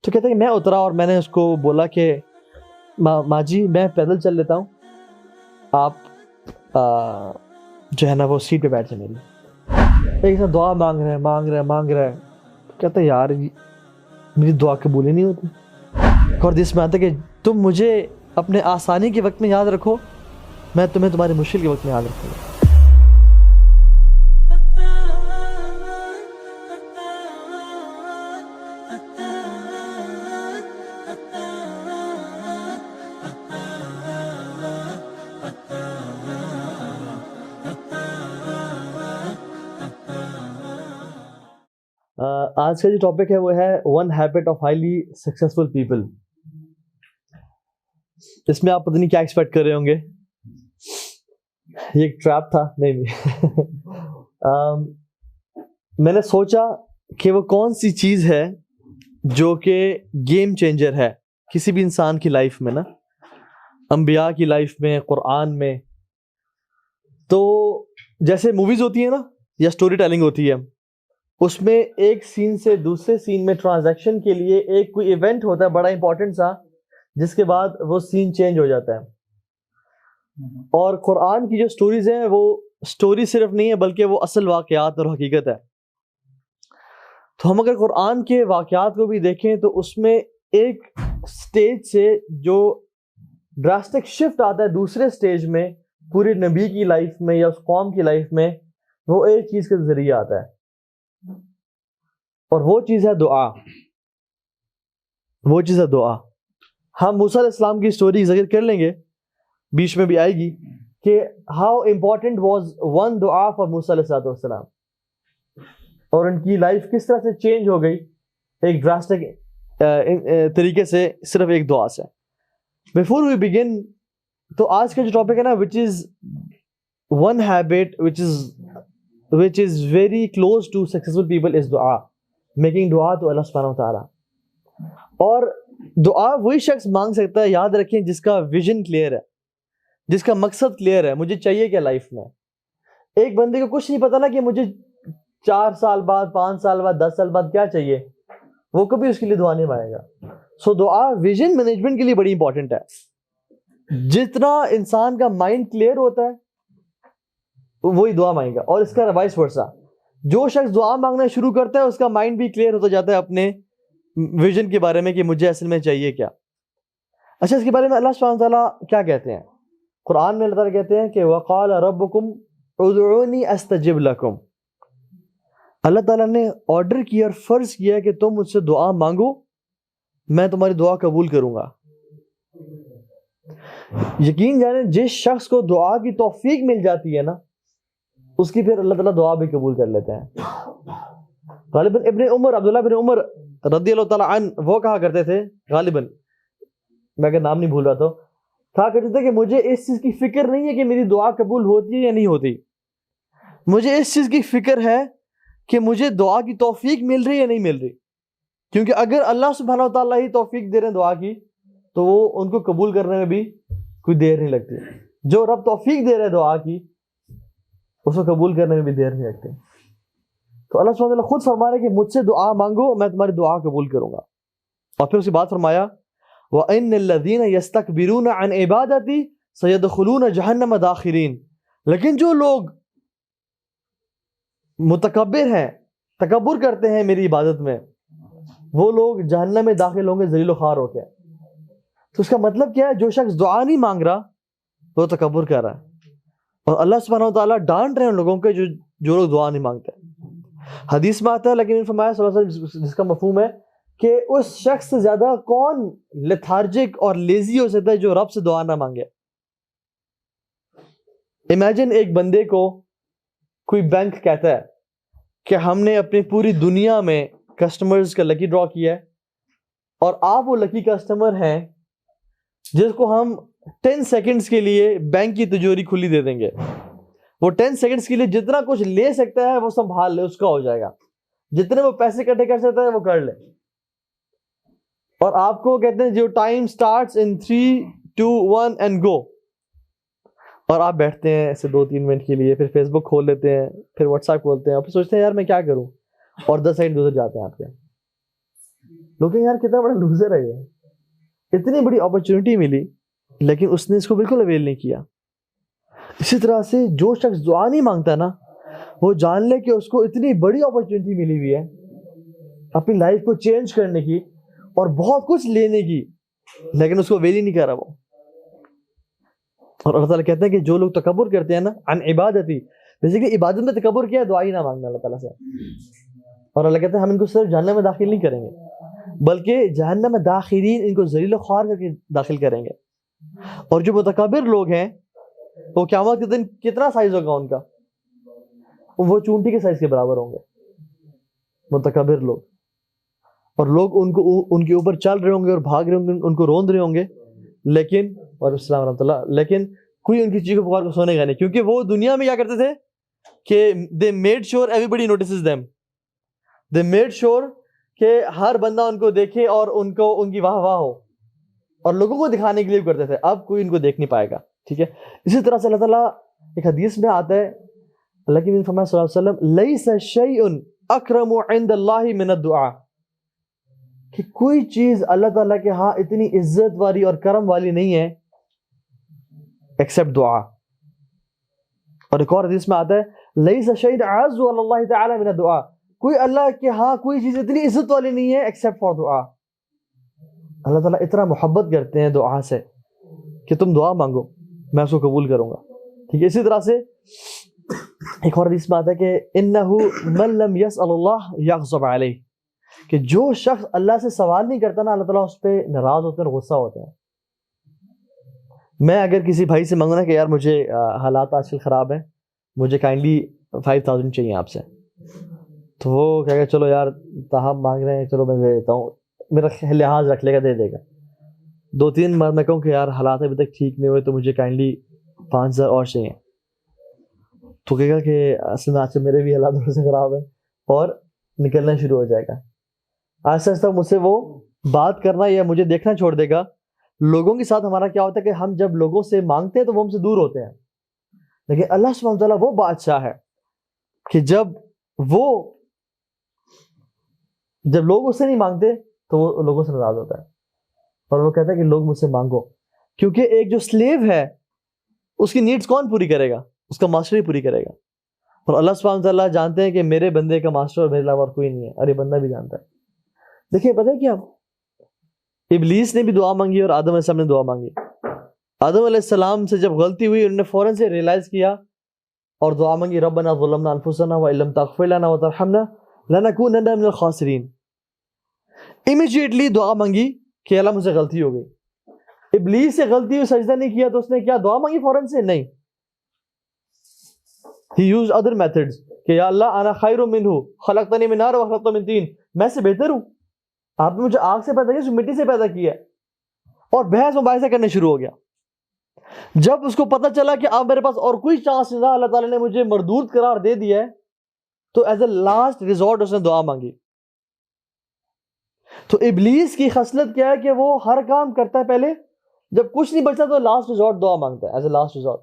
تو کہتے ہیں کہ میں اترا اور میں نے اس کو بولا کہ ماں جی میں پیدل چل لیتا ہوں، آپ جو ہے نا وہ سیٹ پہ بیٹھ جائیں میری. ایک ساتھ دعا مانگ رہا ہے. کہتا ہے یار میری دعا قبول ہی نہیں ہوتی. اور جس میں آتا ہے کہ تم مجھے اپنے آسانی کے وقت میں یاد رکھو، میں تمہیں تمہاری مشکل کے وقت میں یاد رکھوں گا. آج کا جو ٹاپک ہے وہ ہے one habit of highly successful people. اس میں آپ پتہ نہیں کیا ایکسپیکٹ کر رہے ہوں گے، یہ ایک ٹریپ تھا. نہیں میں نے سوچا کہ وہ کون سی چیز ہے جو کہ گیم چینجر ہے کسی بھی انسان کی لائف میں نا، انبیاء کی لائف میں، قرآن میں. تو جیسے موویز ہوتی ہیں نا یا سٹوری ٹیلنگ ہوتی ہے، اس میں ایک سین سے دوسرے سین میں ٹرانزیکشن کے لیے ایک کوئی ایونٹ ہوتا ہے بڑا امپورٹنٹ سا، جس کے بعد وہ سین چینج ہو جاتا ہے. اور قرآن کی جو سٹوریز ہیں وہ سٹوری صرف نہیں ہے بلکہ وہ اصل واقعات اور حقیقت ہے. تو ہم اگر قرآن کے واقعات کو بھی دیکھیں تو اس میں ایک سٹیج سے جو ڈراسٹک شفٹ آتا ہے دوسرے سٹیج میں پوری نبی کی لائف میں یا اس قوم کی لائف میں، وہ ایک چیز کے ذریعے آتا ہے، اور وہ چیز ہے دعا. وہ چیز ہے دعا. ہم موسیٰ علیہ السلام کی سٹوری ذکر کر لیں گے، بیچ میں بھی آئے گی کہ ہاؤ امپورٹنٹ واز ون دعا فار موسیٰ علیہ السلام، اور ان کی لائف کس طرح سے چینج ہو گئی ایک ڈراسٹک طریقے سے صرف ایک دعا سے. بیفور وی بگن، تو آج کا جو ٹاپک ہے نا which is one habit which is very close to successful people is دعا، making دعا تو اللہ سبحانہ وتعالی. اور دعا وہی شخص مانگ سکتا ہے، یاد رکھیں، جس کا ویژن کلیئر ہے، جس کا مقصد کلیئر ہے، مجھے چاہیے کیا لائف میں. ایک بندے کو کچھ نہیں پتا نا کہ مجھے 4 سال بعد، 5 سال بعد، 10 سال بعد کیا چاہیے، وہ کبھی اس کے لیے دعا نہیں مانگے گا. سو دعا ویژن مینجمنٹ کے لیے بڑی امپورٹنٹ ہے. جتنا انسان کا مائنڈ کلیئر ہوتا ہے وہی دعا مانگے گا، اور اس کا وائس ورسا. جو شخص دعا مانگنا شروع کرتا ہے اس کا مائنڈ بھی کلیئر ہوتا جاتا ہے اپنے ویژن کے بارے میں کہ مجھے اصل میں چاہیے کیا. اچھا، اس کے بارے میں اللہ سبحانہ وتعالیٰ کیا کہتے ہیں قرآن میں؟ اللہ تعالیٰ کہتے ہیں کہ وَقَالَ رَبُّكُمْ ادْعُونِي أَسْتَجِبْ لَكُمْ. اللہ تعالیٰ نے آرڈر کیا اور فرض کیا کہ تم مجھ سے دعا مانگو، میں تمہاری دعا قبول کروں گا. یقین جانیں جس شخص کو دعا کی توفیق مل جاتی ہے نا، اس کی پھر اللہ تعالیٰ دعا بھی قبول کر لیتے ہیں. غالباً عبداللہ بن عمر رضی اللہ تعالیٰ عنہ وہ کہا کرتے تھے، غالباً میں اگر نام نہیں بھول رہا تو کہا کرتے تھے کہ مجھے اس چیز کی فکر نہیں ہے کہ میری دعا قبول ہوتی ہے یا نہیں ہوتی، مجھے اس چیز کی فکر ہے کہ مجھے دعا کی توفیق مل رہی ہے یا نہیں مل رہی. کیونکہ اگر اللہ سبحانہ وتعالیٰ ہی توفیق دے رہے ہیں دعا کی تو وہ ان کو قبول کرنے میں بھی کوئی دیر نہیں لگتی. جو رب توفیق دے رہے دعا کی اس کو قبول کرنے میں بھی دیر نہیں لگتی. تو اللہ سبحانہ وتعالیٰ خود فرما رہے کہ مجھ سے دعا مانگو، میں تمہاری دعا قبول کروں گا. اور پھر اس کے بعد فرمایا وَإِنَّ الَّذِينَ يَسْتَكْبِرُونَ عَنْ عِبَادَتِي سَيَدْخُلُونَ جَهَنَّمَ دَاخِرِينَ. لیکن جو لوگ متکبر ہیں، تکبر کرتے ہیں میری عبادت میں، وہ لوگ جہنم میں داخل ہوں گے ذلیل و خوار ہو کے. تو اس کا مطلب کیا ہے؟ جو شخص دعا نہیں مانگ رہا وہ تکبر کر رہا ہے، اور اللہ سبحانہ وتعالیٰ ڈانٹ رہے ہیں ان لوگوں کے جو لوگ دعا نہیں مانگتے. حدیث میں آتا ہے، لیکن فرمایا صلی اللہ علیہ وسلم، جس کا مفہوم ہے کہ اس شخص سے زیادہ کون لیتھارجک اور لیزی ہو سکتا ہے جو رب سے دعا نہ مانگے. امیجن ایک بندے کو کوئی بینک کہتا ہے کہ ہم نے اپنی پوری دنیا میں کسٹمرز کا لکی ڈرا کیا ہے، اور آپ وہ لکی کسٹمر ہیں جس کو ہم 10 سیکنڈز کے لیے بینک کی تجوری کھلی دے دیں گے. وہ 10 سیکنڈز کے لیے جتنا کچھ لے سکتا ہے وہ سنبھال لے، اس کا ہو جائے گا. جتنے وہ پیسے اکٹھے کر سکتا ہے وہ کر لے. اور آپ کو کہتے ہیں جو time starts in 3 2 1 and go, اور آپ بیٹھتے ہیں ایسے 2-3 منٹ کے لیے، پھر فیس بک کھول لیتے ہیں، پھر واٹس ایپ کھولتے ہیں، اور پھر سوچتے ہیں یار میں کیا کروں، اور 10 سیکنڈ گزر جاتے ہیں آپ کے. لوگ کہیں یار کتنا بڑا لوزر ہے یہ, اتنی بڑی اپرچونٹی ملی لیکن اس نے اس کو بالکل اویل نہیں کیا. اسی طرح سے جو شخص دعا نہیں مانگتا نا, وہ جان لے کہ اس کو اتنی بڑی اپرچونٹی ملی ہوئی ہے اپنی لائف کو چینج کرنے کی اور بہت کچھ لینے کی, لیکن اس کو اویل ہی نہیں کر رہا وہ. اور اللہ تعالیٰ کہتے ہیں کہ جو لوگ تکبر کرتے ہیں نا عن عبادتی, بیسیکلی عبادت میں تکبر کیا ہے, دعا ہی نہ مانگنا اللہ تعالیٰ سے. اور اللہ کہتے ہیں ہم ان کو صرف جہنم میں داخل نہیں کریں گے بلکہ جہنم میں داخلین ان کو ذلیل و خوار کر کے داخل کریں گے. اور جو متکبر لوگ ہیں وہ قیامت کے دن کتنا سائز ہوگا ان کا, وہ چونٹی کے سائز کے برابر ہوں گے متکبر لوگ. اور لوگ ان کے اوپر چل رہے ہوں گے اور بھاگ رہے ہوں گے, ان کو روند رہے ہوں گے, لیکن اور السلام ورحمۃ اللہ, لیکن کوئی ان کی چیخ و پکار کو سونے گا نہیں, کیونکہ وہ دنیا میں کیا کرتے تھے کہ they made sure everybody notices them, they made sure کہ ہر بندہ ان کو دیکھے اور ان کی واہ واہ ہو, اور لوگوں کو دکھانے کے لیے کرتے تھے. اب کوئی ان کو دیکھ نہیں پائے گا, ٹھیک ہے. اسی طرح سے اللہ تعالیٰ ایک حدیث میں آتا ہے, اللہ کے نبی فرمایا صلی اللہ علیہ وسلم لیس شیء اکرم عند اللہ من الدعاء, کہ کوئی چیز اللہ تعالیٰ کے ہاں اتنی عزت والی اور کرم والی نہیں ہے ایکسپٹ دعا. اور ایک اور حدیث میں آتا ہے لیس شیء اعز علی اللہ تعالی من الدعاء, کوئی اللہ کے ہاں کوئی چیز اتنی عزت والی نہیں ہے ایکسپٹ فار دعا. اللہ تعالیٰ اتنا محبت کرتے ہیں دعا سے کہ تم دعا مانگو میں اس کو قبول کروں گا, ٹھیک ہے. اسی طرح سے ایک اور حدیث میں آتا ہے کہ انہ من لم یسأل اللہ یغضب علیہ, کہ جو شخص اللہ سے سوال نہیں کرتا نا, اللہ تعالیٰ اس پہ ناراض ہوتے ہیں اور غصہ ہوتے ہیں. میں اگر کسی بھائی سے مانگوں نا کہ یار مجھے حالات آج کل خراب ہیں, مجھے کائنڈلی 5000 چاہیے آپ سے, تو وہ کہے گا چلو یار تاہم مانگ رہے ہیں, چلو میں دے دیتا ہوں, میرا لحاظ رکھ لے گا, دے دے گا. 2-3 بار میں کہوں کہ یار حالات ابھی تک ٹھیک نہیں ہوئے تو مجھے کائنڈلی 5000 اور چاہیے, تو کہے گا کہ اصل میں آج سے میرے بھی حالات سے خراب ہیں, اور نکلنا شروع ہو جائے گا. آہستہ آہستہ مجھ سے وہ بات کرنا یا مجھے دیکھنا چھوڑ دے گا. لوگوں کے ساتھ ہمارا کیا ہوتا ہے کہ ہم جب لوگوں سے مانگتے ہیں تو وہ ہم سے دور ہوتے ہیں, لیکن اللہ سبحانہ وتعالیٰ وہ بادشاہ ہے کہ جب لوگ اس سے نہیں مانگتے تو وہ لوگوں سے ناراض ہوتا ہے, اور وہ کہتا ہے کہ لوگ مجھ سے مانگو, کیونکہ ایک جو سلیو ہے اس کی نیڈز کون پوری کرے گا, اس کا ماسٹر ہی پوری کرے گا. اور اللہ سبحانہ وتعالیٰ جانتے ہیں کہ میرے بندے کا ماسٹر میرے علاوہ اور کوئی نہیں ہے, اور یہ بندہ بھی جانتا ہے. دیکھیے پتہ ہے کیا, ابلیس نے بھی دعا مانگی اور آدم علیہ السلام نے دعا مانگی. آدم علیہ السلام سے جب غلطی ہوئی انہوں نے فوراً سے ریئلائز کیا اور دعا مانگی ربنا ظلمنا انفسنا وان لم تغفر لنا وترحمنا لنکونن من الخاسرین. امیجیٹلی دعا مانگی کہ اللہ مجھ سے غلطی ہو گئی. ابلیس سے غلطی ہوئی, سجدہ نہیں کیا, تو اس نے کیا دعا مانگی فوراً سے؟ نہیں. He used other methods کہ یا اللہ انا خیر منہ خلقتنی من نار وخلقتہ من طین, میں سے بہتر ہوں, آپ نے مجھے آگ سے پیدا کیا, مٹی سے پیدا کیا. اور بحث مباحثہ کرنے شروع ہو گیا. جب اس کو پتہ چلا کہ اب میرے پاس اور کوئی چانس نہیں رہا, اللہ تعالیٰ نے مجھے مردود قرار دے دیا ہے, تو ایز اے لاسٹ ریزورٹ اس نے دعا مانگی. تو ابلیس کی خصلت کیا ہے کہ وہ ہر کام کرتا ہے پہلے, جب کچھ نہیں بچتا تو لاسٹ ریزورٹ دعا مانگتا ہے ایز اے لاسٹ ریزورٹ.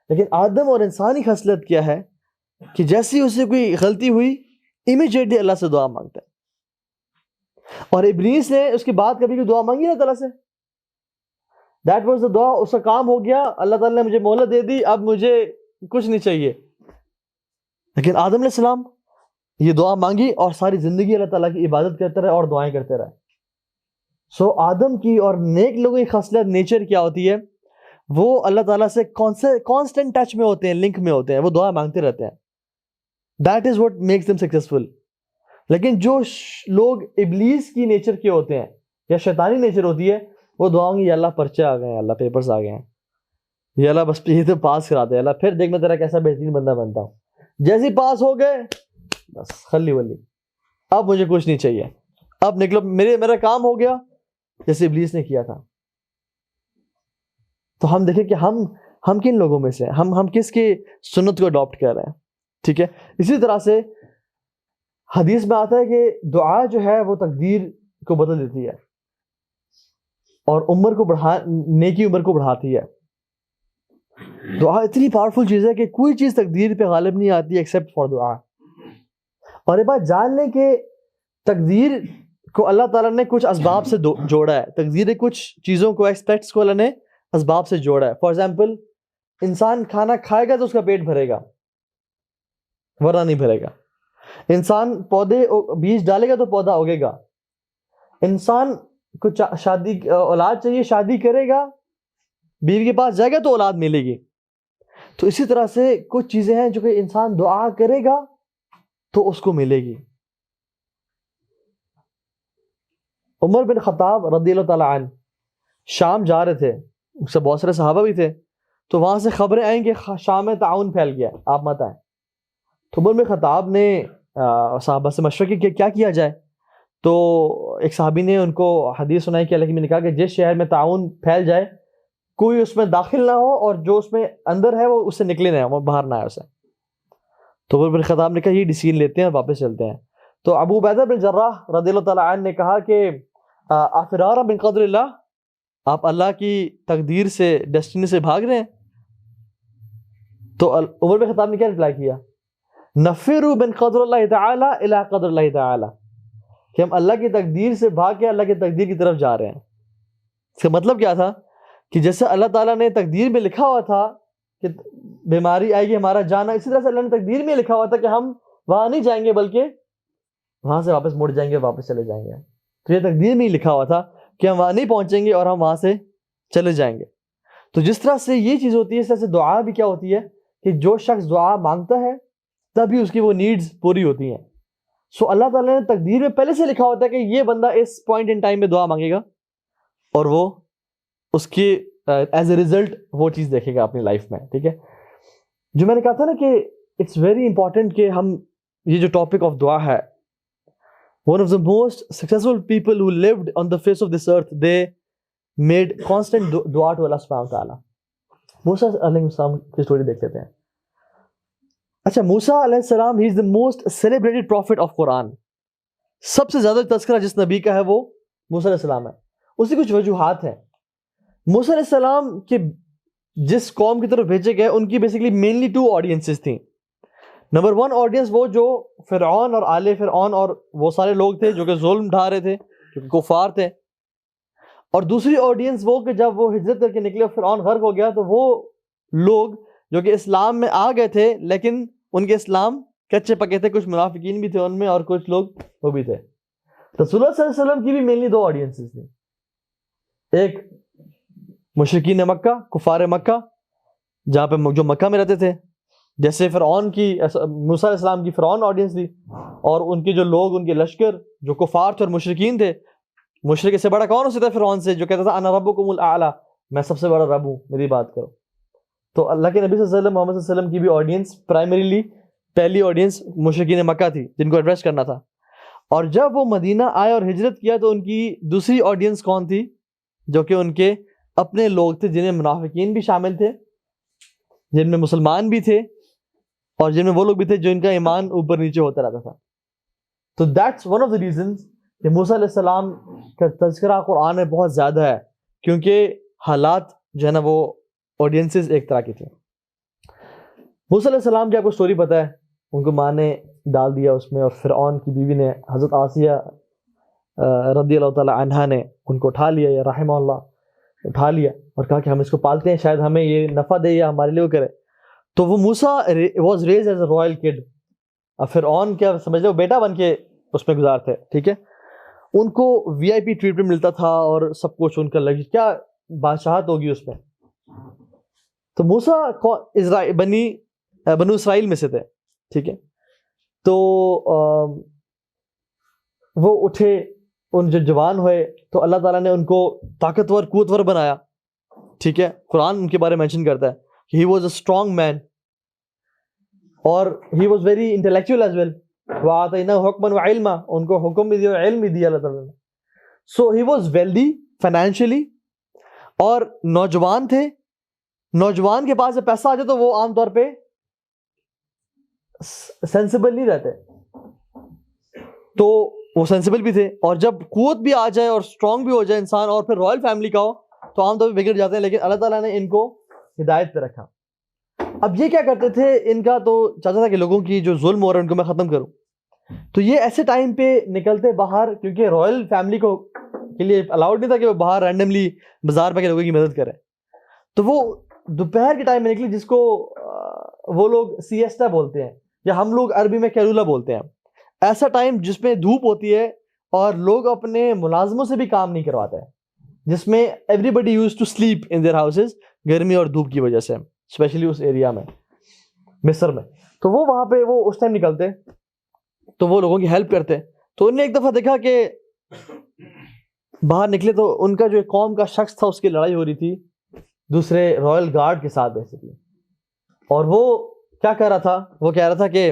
لیکن آدم اور انسانی خصلت کیا ہے کہ جیسی اسے کوئی غلطی ہوئی امیجیٹلی اللہ سے دعا مانگتا ہے. اور ابلیس نے اس کے بعد کبھی کوئی دعا مانگی اللہ تعالیٰ سے؟ دیٹ واز دا دعا, اس کا کام ہو گیا, اللہ تعالیٰ نے مجھے مہلت دے دی, اب مجھے کچھ نہیں چاہیے. لیکن آدم علیہ السلام یہ دعا مانگی اور ساری زندگی اللہ تعالیٰ کی عبادت کرتے رہے اور دعائیں کرتے رہے. سو آدم کی اور نیک لوگوں کی خصلت نیچر کیا ہوتی ہے, وہ اللہ تعالیٰ سے کانسٹنٹ ٹچ میں ہوتے ہیں, لنک میں ہوتے ہیں, وہ دعا مانگتے رہتے ہیں. That is what makes them successful. لیکن جو لوگ ابلیس کی نیچر کے ہوتے ہیں یا شیطانی نیچر ہوتی ہے, وہ دعاؤں گی یا اللہ پرچے آ گئے ہیں, اللہ پیپرز آ گئے ہیں, یا اللہ بس یہ تو پاس کرا دے, اللہ پھر دیکھ میں تیرا کیسا بہترین بندہ بنتا ہوں. جیسے پاس ہو گئے بس خلی ولی, اب مجھے کچھ نہیں چاہیے, اب نکلو, میرا کام ہو گیا, جیسے ابلیس نے کیا تھا. تو ہم دیکھیں کہ ہم کن لوگوں میں سے ہم کس کی سنت کو اڈاپٹ کر رہے ہیں, ٹھیک ہے. اسی طرح سے حدیث میں آتا ہے کہ دعا جو ہے وہ تقدیر کو بدل دیتی ہے اور نیکی عمر کو بڑھاتی ہے. دعا اتنی پاورفل چیز ہے کہ کوئی چیز تقدیر پہ غالب نہیں آتی ایکسپٹ فار دعا. اور یہ بات جان لیں کہ تقدیر کو اللہ تعالیٰ نے کچھ اسباب سے جوڑا ہے. تقدیر کچھ چیزوں کو, ایکسپیکٹس کو اللہ نے اسباب سے جوڑا ہے. فار ایگزامپل, انسان کھانا کھائے گا تو اس کا پیٹ بھرے گا, ورنہ نہیں بھرے گا. انسان پودے بیج ڈالے گا تو پودا اگے گا. انسان کو شادی اولاد چاہیے, شادی کرے گا, بیوی کے پاس جائے گا تو اولاد ملے گی. تو اسی طرح سے کچھ چیزیں ہیں جو کہ انسان دعا کرے گا تو اس کو ملے گی. عمر بن خطاب رضی اللہ تعالیٰ عنہ شام جا رہے تھے, اس سے بہت سارے صحابہ بھی تھے, تو وہاں سے خبریں آئیں کہ شام میں تعاون پھیل گیا, آپ مت آئیں. تو عمر بن خطاب نے صحابہ سے مشورہ کیا کہ کیا کیا جائے. تو ایک صحابی نے ان کو حدیث سنائی کہ اللہ کے نبی نے کہا کہ جس شہر میں تعاون پھیل جائے کوئی اس میں داخل نہ ہو, اور جو اس میں اندر ہے وہ اس سے نکلے نہ, وہ باہر نہ آئے اسے. تو عمر بن خطاب نے کہا یہ ڈیسیژن لیتے ہیں اور واپس چلتے ہیں. تو ابو عبیدہ بن جراح رضی اللہ تعالیٰ عنہ نے کہا کہ افرارا من قدر اللہ, آپ اللہ کی تقدیر سے, ڈیسٹنی سے بھاگ رہے ہیں. تو عمر بن خطاب نے کیا رپلائی کیا, نفروا من قدر اللہ تعالی الی قدر اللہ تعالی, کہ ہم اللہ کی تقدیر سے بھاگ کے اللہ کی تقدیر کی طرف جا رہے ہیں. اس کا مطلب کیا تھا کہ جیسے اللہ تعالیٰ نے تقدیر میں لکھا ہوا تھا کہ بیماری آئے گی, ہمارا جانا, اسی طرح سے اللہ نے تقدیر میں لکھا ہوا تھا کہ ہم وہاں نہیں جائیں گے بلکہ وہاں سے واپس مڑ جائیں گے, واپس چلے جائیں گے. تو یہ تقدیر میں ہی لکھا ہوا تھا کہ ہم وہاں نہیں پہنچیں گے اور ہم وہاں سے چلے جائیں گے. تو جس طرح سے یہ چیز ہوتی ہے, اس طرح سے دعا بھی کیا ہوتی ہے کہ جو شخص دعا مانگتا ہے تبھی اس کی وہ نیڈز پوری ہوتی ہیں. سو اللہ تعالیٰ نے تقدیر میں پہلے سے لکھا ہوتا ہے کہ یہ بندہ اس پوائنٹ ان ٹائم میں دعا مانگے گا, اور وہ اس کی ایز اے ریزلٹ وہ چیز دیکھے گا اپنی لائف میں. ٹھیک ہے, جو میں نے کہا تھا نا کہ اٹس ویری امپورٹنٹ کہ ہم یہ جو ٹاپک آف دعا ہے, one of the most successful people who lived on the face of this earth, they made constant dua to Allah subhanahu wa ta'ala. موسیٰ علیہ السلام کی سٹوری دیکھ لیتے ہیں. اچھا, موسیٰ علیہ السلام he is the most celebrated prophet of Quran. سب سے زیادہ تذکرہ جس نبی کا ہے وہ موسیٰ علیہ السلام ہے. اس کی کچھ وجوہات ہیں. موسیٰ علیہ السلام کے جس قوم کی طرف بھیجے گئے ان کی بیسیکلی مینلی 2 آڈینسز تھیں. نمبر 1 آڈینس وہ جو فرعون اور آل فرعون اور وہ سارے لوگ تھے جو کہ ظلم ڈھا رہے تھے, جو کہ کفار تھے. اور دوسری آڈینس وہ کہ جب وہ ہجرت کر کے نکلے اور فرعون غرق ہو گیا تو وہ لوگ جو کہ اسلام میں آ گئے تھے لیکن ان کے اسلام کچے پکے تھے, کچھ منافقین بھی تھے ان میں اور کچھ لوگ وہ بھی تھے. رسول اللہ صلی اللہ علیہ وسلم کی بھی مینلی 2 آڈینسز تھیں. ایک مشرکین مکہ, کفار مکہ, جہاں پہ جو مکہ میں رہتے تھے, جیسے فرعون کی, موسیٰ علیہ السلام کی فرعون آڈینس تھی, اور ان کے جو لوگ, ان کے لشکر جو کفار تھے اور مشرکین تھے. مشرک سے بڑا کون ہو سکتا ہے فرعون سے, جو کہتا تھا انا ربکم الاعلی, میں سب سے بڑا رب ہوں, میری بات کرو. تو اللہ کے نبی صلی اللہ علیہ وسلم, محمد صلی اللہ علیہ وسلم کی بھی آڈینس پرائمریلی پہلی آڈینس مشرکین مکہ تھی جن کو ایڈریس کرنا تھا. اور جب وہ مدینہ آئے اور ہجرت کیا تو ان کی دوسری آڈینس کون تھی, جو کہ ان کے اپنے لوگ تھے, جنہیں منافقین بھی شامل تھے, جن میں مسلمان بھی تھے, اور جن میں وہ لوگ بھی تھے جو ان کا ایمان اوپر نیچے ہوتا رہتا تھا. تو that's one of the reasons کہ موسیٰ علیہ السلام کا تذکرہ قرآن میں بہت زیادہ ہے, کیونکہ حالات جو ہے نا وہ آڈینسز ایک طرح کی تھیں. موسیٰ علیہ السلام کی آپ کو سٹوری پتہ ہے, ان کو ماں نے ڈال دیا اس میں, اور فرعون کی بیوی نے, حضرت آسیہ رضی اللہ تعالی عنہا نے ان کو اٹھا لیا, یا رحمہ اللہ اٹھا لیا, اور کہا کہ ہم اس کو پالتے ہیں, شاید ہمیں یہ نفع دے یا ہمارے لیے وہ کرے. تو وہ موسیٰ was raised as a royal kid. اب فرعون کیا سمجھ لو بیٹا بن کے اس میں گزار تھے. ٹھیک ہے, ان کو وی آئی پی ٹریٹمنٹ ملتا تھا اور سب کچھ ان کا لگی, کیا بادشاہت ہوگی اس میں. تو موسیٰ بنو اسرائیل میں سے تھے. ٹھیک ہے, تو وہ اٹھے, ان جو جوان ہوئے تو اللہ تعالیٰ نے ان کو طاقتور قوتور بنایا. ٹھیک ہے, قرآن ان کے بارے میں مینشن کرتا ہے کہ he was a strong man, اور he was very intellectual as well. وَآتَيْنَاهُ حُكْمًا وَعِلْمًا, ان کو حکم بھی دیا اور علم بھی دیا اللہ تعالیٰ نے. So he was wealthy financially, اور نوجوان تھے. نوجوان کے پاس جب پیسہ آ جائے تو وہ عام طور پہ سینسیبل نہیں رہتے, تو وہ سینسیبل بھی تھے. اور جب قوت بھی آ جائے اور اسٹرانگ بھی ہو جائے انسان, اور پھر رائل فیملی کا ہو, تو عام طور پہ بگڑ جاتے ہیں. لیکن اللہ تعالیٰ نے ان کو ہدایت پہ رکھا. اب یہ کیا کرتے تھے, ان کا تو چاہتا تھا کہ لوگوں کی جو ظلم ہو رہا ہے ان کو میں ختم کروں. تو یہ ایسے ٹائم پہ نکلتے باہر، کیونکہ رائل فیملی کو کے لیے الاؤڈ نہیں تھا کہ وہ باہر رینڈملی بازار پہ لوگوں کی مدد کریں. تو وہ دوپہر کے ٹائم میں نکلی، جس کو وہ لوگ سیسٹا بولتے ہیں یا ہم لوگ عربی میں کیرولا بولتے ہیں. ایسا ٹائم جس میں دھوپ ہوتی ہے اور لوگ اپنے ملازموں سے بھی کام نہیں کرواتے ہیں، جس میں everybody used to sleep in their houses گرمی اور دھوپ کی وجہ سے، اسپیشلی اس ایریا میں مصر میں. تو وہ وہاں پہ وہ اس ٹائم نکلتے تو وہ لوگوں کی ہیلپ کرتے. تو انہوں نے ایک دفعہ دیکھا کہ باہر نکلے تو ان کا جو ایک قوم کا شخص تھا، اس کی لڑائی ہو رہی تھی دوسرے رائل گارڈ کے ساتھ بیسیکلی. اور وہ کیا کر رہا تھا، وہ کہہ رہا تھا کہ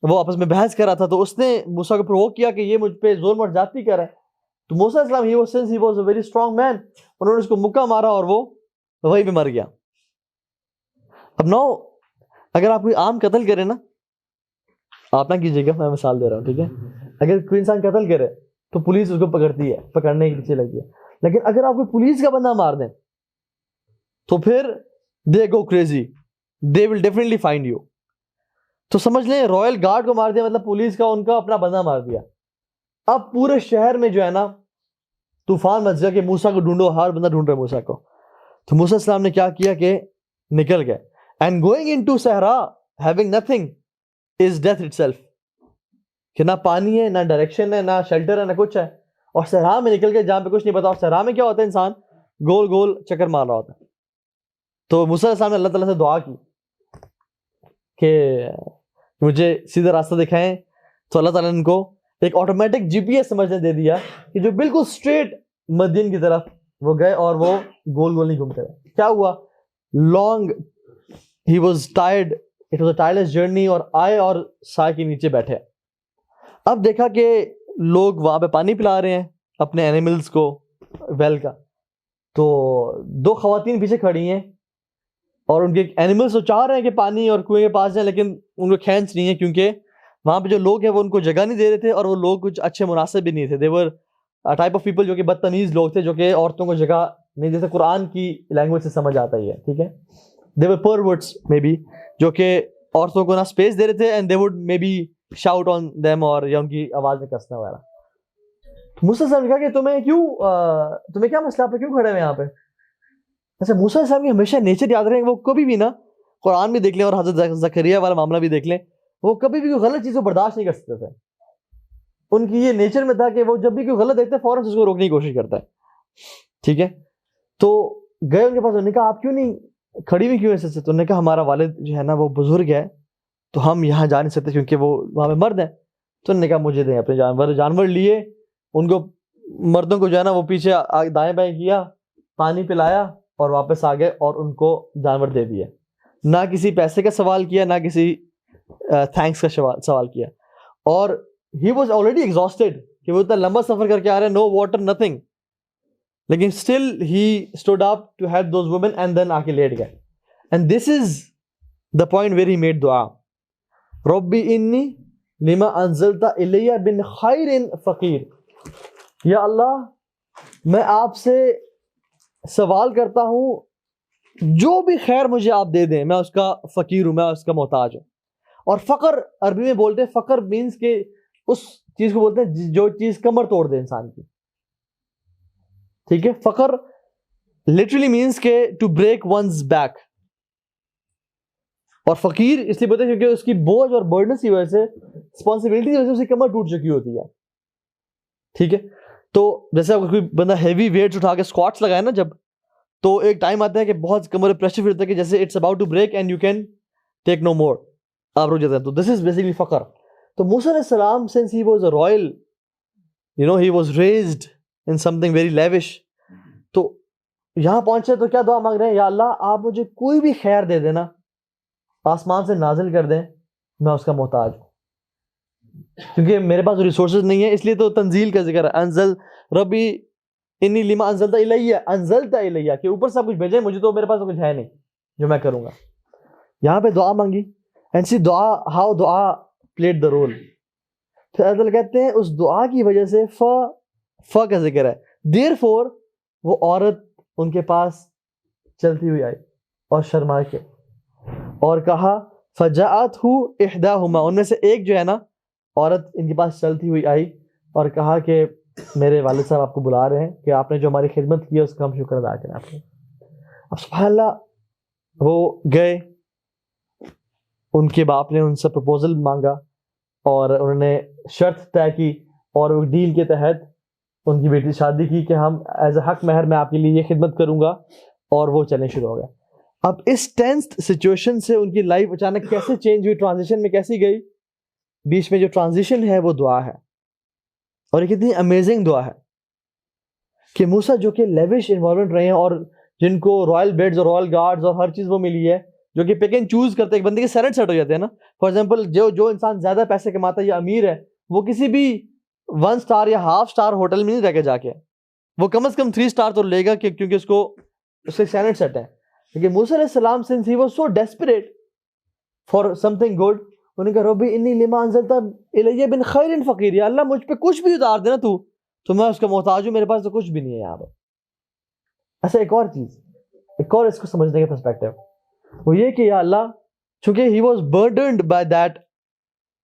وہ آپس میں بحث کر رہا تھا. تو اس نے موسیٰ کو پرووک کیا کہ یہ مجھ پہ ظلم اور زیادتی کر رہا ہے. تو موسیٰ علیہ السلام since he was a very strong man، انہوں نے اس کو مکہ مارا اور وہ وہی پہ مر گیا. اب نو اگر آپ کوئی عام قتل کرے نا، آپ نہ کیجیے گا، میں مثال دے رہا ہوں ٹھیک ہے. اگر کوئی انسان قتل کرے تو پولیس اس کو پکڑتی ہے، پکڑنے کے پیچھے لگتی ہے. لیکن اگر آپ کوئی پولیس کا بندہ مار دیں تو پھر they go crazy, they will definitely find you. تو سمجھ لیں رائل گارڈ کو مار دیا مطلب پولیس کا ان کا اپنا بندہ مار دیا. اب پورے شہر میں جو ہے نا طوفان مچ گیا کہ موسیٰ کو ڈھونڈو، ہر بندہ ڈھونڈ رہا ہے موسیٰ کو. تو موسیٰ السلام نے کیا کیا کہ نکل گئے. اینڈ گوئنگ انٹو صحرا having nothing is death itself, کہ نہ پانی ہے، نہ ڈائریکشن ہے، نہ شیلٹر ہے، نہ کچھ ہے. اور صحرا میں نکل گئے جہاں پہ کچھ نہیں پتا. اور صحرا میں کیا ہوتا ہے، انسان گول گول چکر مار رہا ہوتا ہے. تو موسیٰ علیہ السلام نے اللہ تعالیٰ سے دعا کی کہ مجھے سیدھا راستہ دکھائیں. تو اللہ تعالیٰ نے ان کو ایک آٹومیٹک جی پی ایس سمجھنے دے دیا کہ جو بالکل اسٹریٹ مدین کی طرف وہ گئے اور وہ گول گول نہیں گھومتے رہے. کیا ہوا، long he was tired, it was a tireless journey, اور آئے اور سائے کے نیچے بیٹھے. اب دیکھا کہ لوگ وہاں پہ پانی پلا رہے ہیں اپنے اینیملز کو ویل کا. تو دو خواتین پیچھے کھڑی ہیں اور ان کے اینیملز تو چاہ رہے ہیں کہ پانی اور کنویں کے پاس جائیں، لیکن ان کو کھینچ نہیں ہے کیونکہ وہاں پہ جو لوگ ہیں وہ ان کو جگہ نہیں دے رہے تھے، اور وہ لوگ کچھ اچھے مناسب بھی نہیں تھے. دیور ٹائپ آف پیپل جو کہ بدتمیز لوگ تھے، جو کہ عورتوں کو جگہ نہیں دیتے. قرآن کی لینگویج سے سمجھ آتا ہی ہے ٹھیک ہے. they were perverts میں بھی، جو کہ عورتوں کو نہ اسپیس دے رہے تھے، and they would maybe shout on them، اور یا ان کی آواز میں کسنا وغیرہ. موسیٰ صاحب نے کہا کہ تمہیں کیا مسئلہ، آپ کیوں کھڑے ہوئے یہاں پہ. اچھا موسیٰ صاحب کی ہمیشہ نیچر یاد رہے، وہ کبھی بھی نا، قرآن بھی دیکھ لیں اور حضرت زکریا والا معاملہ بھی دیکھ لیں، وہ کبھی بھی کوئی غلط چیز کو برداشت نہیں کر سکتے تھے. ان کی یہ نیچر میں تھا کہ وہ جب بھی کوئی غلط دیکھتے فوراً اس کو روکنے کی کوشش کرتا ہے ٹھیک ہے. تو گئے ان کے پاس، انہوں نے کہا آپ کیوں نہیں کھڑی ہوئی، کیوں ایسے سے. تو انہوں نے کہا ہمارا والد جو ہے نا وہ بزرگ ہے، تو ہم یہاں جا نہیں سکتے کیونکہ وہ وہاں پہ مرد ہیں. تو انہوں نے کہا مجھے دیں اپنے جانور لیے، ان کو مردوں کو جو ہے نا وہ پیچھے دائیں بائیں کیا، پانی پلایا اور واپس آ گئے اور ان کو جانور دے دیے. نہ کسی پیسے کا سوال کیا، نہ کسی تھینکس کا سوال کیا. اور ہی واز آلریڈی ایگزاسٹڈ کہ وہ اتنا لمبا سفر کر کے آ رہے ہیں، نو واٹر نتھنگ، لیکن still he stood up to help those women and then آ کے لیٹ گئے. And this is the point where he made دعا، ربی انی لما انزلت الی من خیر فقیر. یا اللہ میں آپ سے سوال کرتا ہوں جو بھی خیر مجھے آپ دے دیں، میں اس کا فقیر ہوں، میں اس کا محتاج ہوں. اور فقر عربی میں بولتے ہیں، فقر مینس کہ اس چیز کو بولتے ہیں جو چیز کمر توڑ دے انسان کی ٹھیک ہے. فقر لٹرلی مینس کہ ٹو بریک ونز بیک. اور فقیر اس لیے بولتے ہیں کیونکہ اس کی بوجھ اور برڈنس کی وجہ سے، رسپانسبلٹی کی وجہ سے اس کی کمر ٹوٹ چکی ہوتی ہے ٹھیک ہے. تو جیسے کوئی بندہ ہیوی ویٹس اٹھا کے اسکواٹس لگائے نا جب، تو ایک ٹائم آتا ہے کہ بہت کمر پریشر فیل ہوتا ہے کہ جیسے it's about to break and you can take no more, آپ رک جاتے ہیں. تو دس از بیسیکلی فقر. تو موسیٰ علیہ السلام since he was a royal, he was raised in something very lavish، تو یہاں پہنچے تو کیا دعا مانگ رہے ہیں، یا اللہ آپ مجھے کوئی بھی خیر دے دینا، آسمان سے نازل کر دیں، میں اس کا محتاج ہوں کیونکہ میرے پاس ریسورسز نہیں ہے. اس لیے تو تنزیل کا ذکر ہے، انزل ربی انی لما انزلت الیہ، کہ اوپر سے آپ کچھ بھیجیں، مجھے تو میرے پاس تو کچھ ہے نہیں جو میں کروں گا. یہاں پہ دعا مانگی، اینڈ سی دعا، ہاؤ دعا پلیڈ دا رول. پھر اللہ کہتے ہیں اس دعا کی وجہ سے ف کا ذکر ہے، دیر فور وہ عورت ان کے پاس چلتی ہوئی آئی اور شرما کے اور کہا فجاءتہ احداہما، ان میں سے ایک جو ہے نا عورت ان کے پاس چلتی ہوئی آئی اور کہا کہ میرے والد صاحب آپ کو بلا رہے ہیں کہ آپ نے جو ہماری خدمت کی ہے اس کا ہم شکر ادا کریں آپ کو. اب سبحان اللہ وہ گئے, ان کے باپ نے ان سے پروپوزل مانگا اور انہوں نے شرط طے کی اور وہ ڈیل کے تحت ان کی بیٹی شادی کی کہ ہم ایز اے حق مہر میں آپ کے لیے یہ خدمت کروں گا, اور وہ چلنے شروع ہو گئے. اب اس ٹینس سچویشن سے ان کی لائف اچانک کیسے چینج ہوئی, ٹرانزیشن میں کیسی گئی, بیچ میں جو ٹرانزیشن ہے وہ دعا ہے, اور یہ کتنی امیزنگ دعا ہے کہ موسیٰ جو کہ لیوش انوائرمنٹ رہے ہیں اور جن کو رائل بیڈز اور رائل گارڈز اور ہر چیز وہ ملی ہے, جو کہ پک اینڈ چوز کرتے ہیں, ایک بندے کے سیٹ ہو جاتے ہیں نا. فار ایگزامپل جو انسان زیادہ پیسے کماتا ہے یا امیر ہے, وہ کسی بھی 1 سٹار یا ہاف سٹار ہوٹل میں نہیں رہ کے جا کے, وہ کم از کم 3 سٹار تو لے گا کیونکہ اس کو اس کے سینٹ سیٹ ہے. لیکن موسیٰ علیہ السلام since he was so desperate for something good, انہوں نے کہا ربی انی لما انزلت الی من خیر فقیر, یا اللہ مجھ پہ کچھ بھی اتار دینا تو میں اس کا محتاج ہوں, میرے پاس تو کچھ بھی نہیں ہے یہاں پر. ایسا ایک اور چیز, ایک اور اس کو سمجھنے کا پرسپیکٹو, وہ یہ کہ یا اللہ, چونکہ he was burdened by that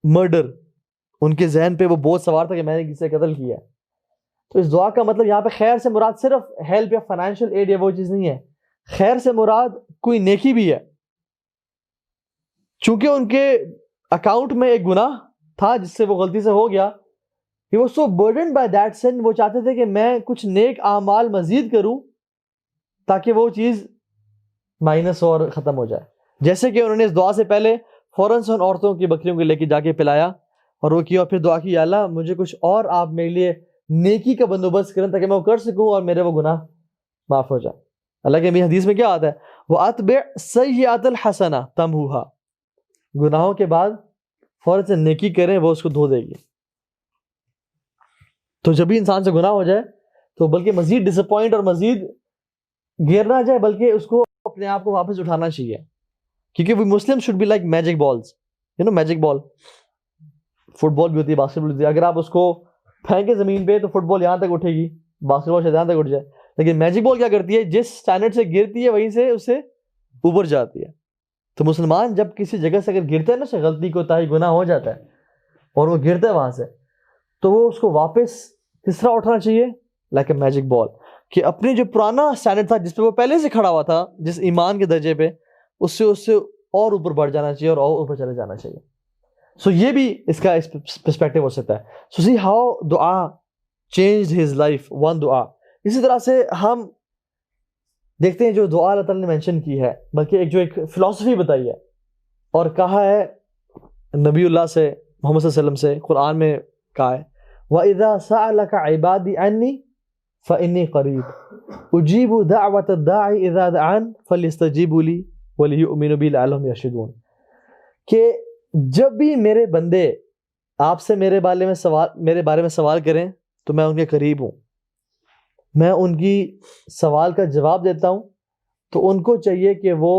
murder, ان کے ذہن پہ وہ بہت سوار تھا کہ میں نے کسی قتل کیا ہے, تو اس دعا کا مطلب یہاں پہ خیر سے مراد صرف ہیلپ یا فائنینشیل ایڈ یا وہ چیز نہیں ہے, خیر سے مراد کوئی نیکی بھی ہے. چونکہ ان کے اکاؤنٹ میں ایک گناہ تھا جس سے وہ غلطی سے ہو گیا, he was so burdened by that sin, وہ چاہتے تھے کہ میں کچھ نیک اعمال مزید کروں تاکہ وہ چیز مائنس اور ختم ہو جائے. جیسے کہ انہوں نے اس دعا سے پہلے فوراً سے ان عورتوں کی بکریوں کو لے کے جا کے پلایا اور وہ کیا, اور پھر دعا کی یا اللہ مجھے کچھ اور آپ میرے لیے نیکی کا بندوبست کریں تاکہ میں وہ کر سکوں اور میرے وہ گناہ معاف ہو جائے. اللہ کے بھی حدیث میں کیا آتا ہے, وَأَتْبِعْ سَيِّئَةَ الْحَسَنَةَ تَمْحُوهَا, گناہوں کے بعد فوراً سے نیکی کریں, وہ اس کو دھو دے گی. تو جب بھی انسان سے گناہ ہو جائے تو بلکہ مزید ڈس اپوائنٹ اور مزید گر نہ جائے, بلکہ اس کو اپنے آپ کو واپس اٹھانا چاہیے, کیونکہ وہ مسلم should be like magic balls, you know magic ball, football بھی ہوتی ہے, باسکٹ بال ہوتی ہے, اگر آپ اس کو پھینکے زمین پہ تو فٹ بال یہاں تک اٹھے گی, باسکٹ بال شاید یہاں تک اٹھ جائے, لیکن میجک بال کیا کرتی ہے, جس اسٹینڈرڈ سے گرتی ہے وہیں سے اسے اوپر جاتی ہے. تو مسلمان جب کسی جگہ سے اگر گرتا ہے نا, سے غلطی کوتاہی گناہ ہو جاتا ہے اور وہ گرتا ہے وہاں سے, تو وہ اس کو واپس کس طرح اٹھانا چاہیے, لائک اے میجک بال, کہ اپنی جو پرانا اسٹینڈرڈ تھا جس پہ وہ پہلے سے کھڑا ہوا تھا, جس ایمان کے درجے پہ, اس سے اور اوپر بڑھ جانا چاہیے اور اوپر چلے جانا چاہیے. سو یہ بھی اس کا پرسپیکٹو ہو سکتا ہے. سو سی ہاؤ دعا چینجڈ ہز لائف, ون دعا. اسی طرح سے ہم دیکھتے ہیں جو دعا اللہ تعالیٰ نے مینشن کی ہے, بلکہ ایک فلسفی بتائی ہے اور کہا ہے نبی اللہ سے, محمد صلی اللہ علیہ وسلم سے, قرآن میں کہا ہے وَإِذَا سَأَلَكَ عِبَادِي عَنِّي فَإِنِّي قَرِيبٌ أُجِيبُ دَعْوَةَ الدَّاعِ إِذَا دَعَانِ فَلْيَسْتَجِيبُوا لِي وَلْيُؤْمِنُوا بِي لَعَلَّهُمْ يَرْشُدُونَ, کہ جب بھی میرے بندے آپ سے میرے بارے میں سوال کریں تو میں ان کے قریب ہوں, میں ان کی سوال کا جواب دیتا ہوں, تو ان کو چاہیے کہ وہ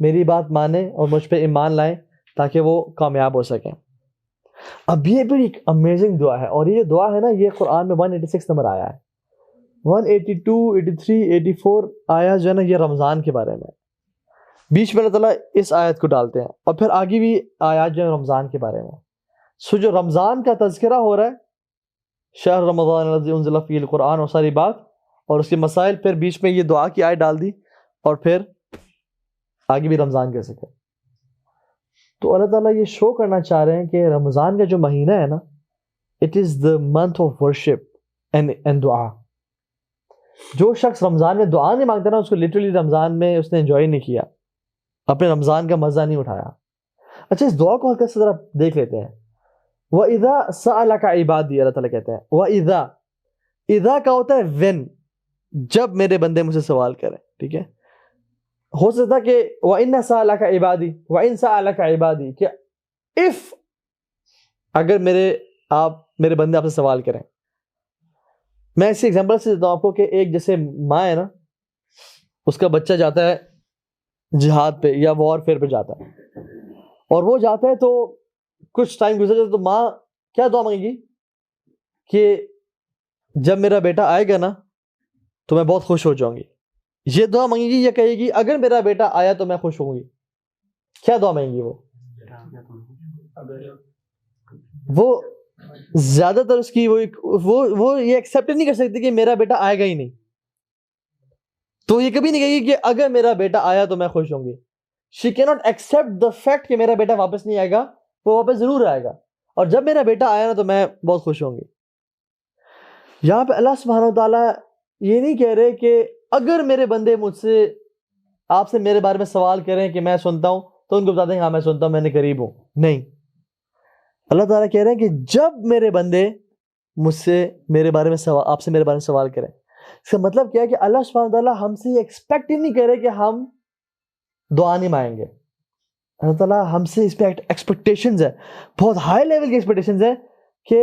میری بات مانیں اور مجھ پہ ایمان لائیں تاکہ وہ کامیاب ہو سکیں. اب یہ بھی ایک امیزنگ دعا ہے, اور یہ دعا ہے نا, یہ قرآن میں 186 نمبر آیا ہے, 182, 83, 84 آیا جو ہے نا, یہ رمضان کے بارے میں. بیچ میں اللہ تعالیٰ اس آیت کو ڈالتے ہیں اور پھر آگے بھی آیات جو ہے رمضان کے بارے میں. سو جو رمضان کا تذکرہ ہو رہا ہے, شہر رمضان الذی انزل فیہ القرآن اور ساری بات, اور اس کے مسائل, پھر بیچ میں یہ دعا کی آیت ڈال دی, اور پھر آگے بھی رمضان کیسے کرے. تو اللہ تعالیٰ یہ شو کرنا چاہ رہے ہیں کہ رمضان کا جو مہینہ ہے نا, it is the month of worship and دعا. جو شخص رمضان میں دعا نہیں مانگتا نا, اس کو لٹرلی رمضان میں اس نے انجوائے نہیں کیا, اپنے رمضان کا مزہ نہیں اٹھایا. اچھا, اس دعا کو ہلکا سے ذرا دیکھ لیتے ہیں. وَإِذَا سَأَلَكَ عِبَادِي, اللہ تعالیٰ کہتے ہیں وَإِذَا, اِذَا کا ہوتا ہے when, جب میرے بندے مجھ سے سوال کریں, ٹھیک ہے. ہو سکتا کہ وَإِنَّ سَأَلَكَ عِبَادِي وَإِن سَأَلَكَ عِبَادِي, کہ if اگر میرے بندے آپ سے سوال کریں. میں اسی ایگزامپل سے دیتا ہوں آپ کو کہ ایک جیسے ماں ہے نا, اس کا بچہ جاتا ہے جہاد پہ یا وار فیئر پہ جاتا ہے, اور وہ جاتا ہے تو کچھ ٹائم گزر جاتا, تو ماں کیا دعا مانگے گی کہ جب میرا بیٹا آئے گا نا تو میں بہت خوش ہو جاؤں گی. یہ دعا مانگے گی یا کہے گی اگر میرا بیٹا آیا تو میں خوش ہوں گی؟ کیا دعا مانگے گی وہ؟ وہ زیادہ تر اس کی وہ یہ ایکسیپٹ نہیں کر سکتی کہ میرا بیٹا آئے گا ہی نہیں. تو یہ کبھی نہیں کہے گی کہ اگر میرا بیٹا آیا تو میں خوش ہوں گی. She cannot accept the fact کہ میرا بیٹا واپس نہیں آئے گا. وہ واپس ضرور آئے گا, اور جب میرا بیٹا آیا نا تو میں بہت خوش ہوں گی. یہاں پہ اللہ سبحانہ و تعالیٰ یہ نہیں کہہ رہے کہ اگر میرے بندے مجھ سے آپ سے میرے بارے میں سوال کریں کہ میں سنتا ہوں تو ان کو بتا دیں ہاں میں سنتا ہوں, میں نے قریب ہوں. نہیں, اللہ تعالیٰ کہہ رہے ہیں کہ جب میرے بندے مجھ سے میرے بارے میں آپ سے میرے بارے میں سوال کریں. اس کا مطلب کیا ہے کہ اللہ سبحانہ و تعالیٰ ہم سے یہ ایکسپیکٹ ہی نہیں کر رہے کہ ہم دعا نہیں مانگیں گے. اللہ تعالیٰ ہم سے اس پہ ایکسپیکٹیشنز ہے, بہت ہائی لیول کی ایکسپیکٹیشنز ہے کہ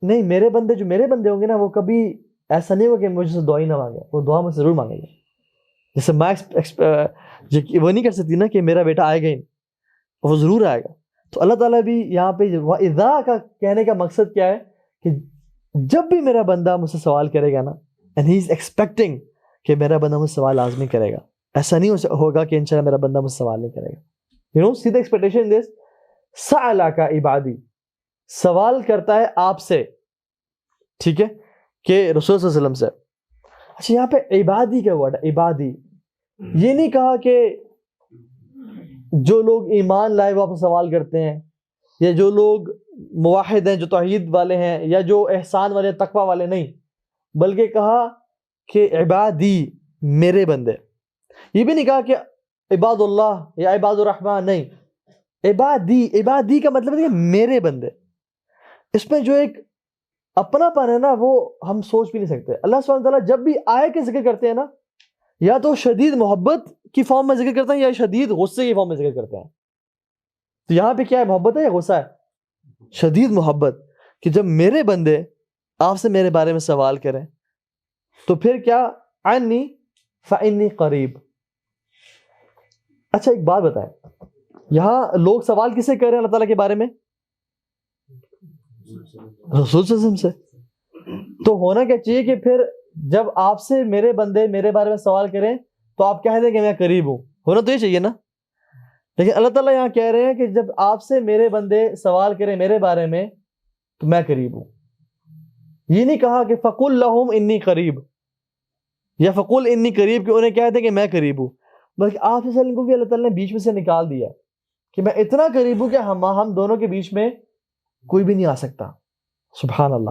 نہیں, میرے بندے جو میرے بندے ہوں گے نا وہ کبھی ایسا نہیں ہوگا کہ مجھ سے دعا ہی نہ مانگے, وہ دعا مجھ سے ضرور مانگیں گے. جیسے میں وہ نہیں کر سکتی نا کہ میرا بیٹا آئے گا ہی, وہ ضرور آئے گا. تو اللہ تعالیٰ بھی یہاں پہ وَإِذَا کا کہنے کا مقصد کیا ہے کہ جب بھی میرا بندہ مجھ سے سوال کرے گا نا, and he is expecting کہ میرا بندہ مجھ سے سوال لازمی کرے گا. ایسا نہیں ہوگا کہ انشاءاللہ میرا بندہ مجھ سے سوال نہیں کرے گا. see the expectation in this. سَأَلَكَ عِبَادِي, سوال کرتا ہے آپ سے, ٹھیک ہے, کہ رسول صلی اللہ علیہ وسلم سے. اچھا, یہاں پہ عبادی کا ورڈ ہے, عبادی. یہ نہیں کہا کہ جو لوگ ایمان لائے وہ آپ سے سوال کرتے ہیں, یا جو لوگ موحد ہیں, جو توحید والے ہیں, یا جو احسان والے, تقوی والے, نہیں, بلکہ کہا کہ عبادی, میرے بندے. یہ بھی نہیں کہا کہ عباد اللہ یا عباد الرحمن, نہیں, عبادی. عبادی کا مطلب ہے کہ میرے بندے. اس میں جو ایک اپنا پن ہے نا وہ ہم سوچ بھی نہیں سکتے. اللہ سبحانہ وتعالیٰ جب بھی آئے کے ذکر کرتے ہیں نا, یا تو شدید محبت کی فارم میں ذکر کرتے ہیں یا شدید غصے کی فارم میں ذکر کرتے ہیں. تو یہاں پہ کیا ہے, محبت ہے یا غصہ ہے؟ شدید محبت. کہ جب میرے بندے آپ سے میرے بارے میں سوال کریں تو پھر کیا, عنی فانی قریب. اچھا ایک بات بتائیں, یہاں لوگ سوال کس سے کر رہے ہیں اللہ تعالیٰ کے بارے میں؟ رسول صلی اللہ علیہ وسلم سے. تو ہونا کیا چاہیے کہ پھر جب آپ سے میرے بندے میرے بارے میں سوال کریں تو آپ کہہ دیں کہ میں قریب ہوں. ہونا تو یہ چاہیے نا. لیکن اللہ تعالیٰ یہاں کہہ رہے ہیں کہ جب آپ سے میرے بندے سوال کریں میرے بارے میں تو میں قریب ہوں. یہ نہیں کہا کہ فَقُلْ لَهُمْ إِنِّي قریب یا فَقُلْ إِنِّي قریب, کہ انہیں کہہ دیں کہ میں قریب ہوں. بلکہ آپ سے کو بھی اللہ تعالیٰ نے بیچ میں سے نکال دیا کہ میں اتنا قریب ہوں کہ ہم دونوں کے بیچ میں کوئی بھی نہیں آ سکتا. سبحان اللہ,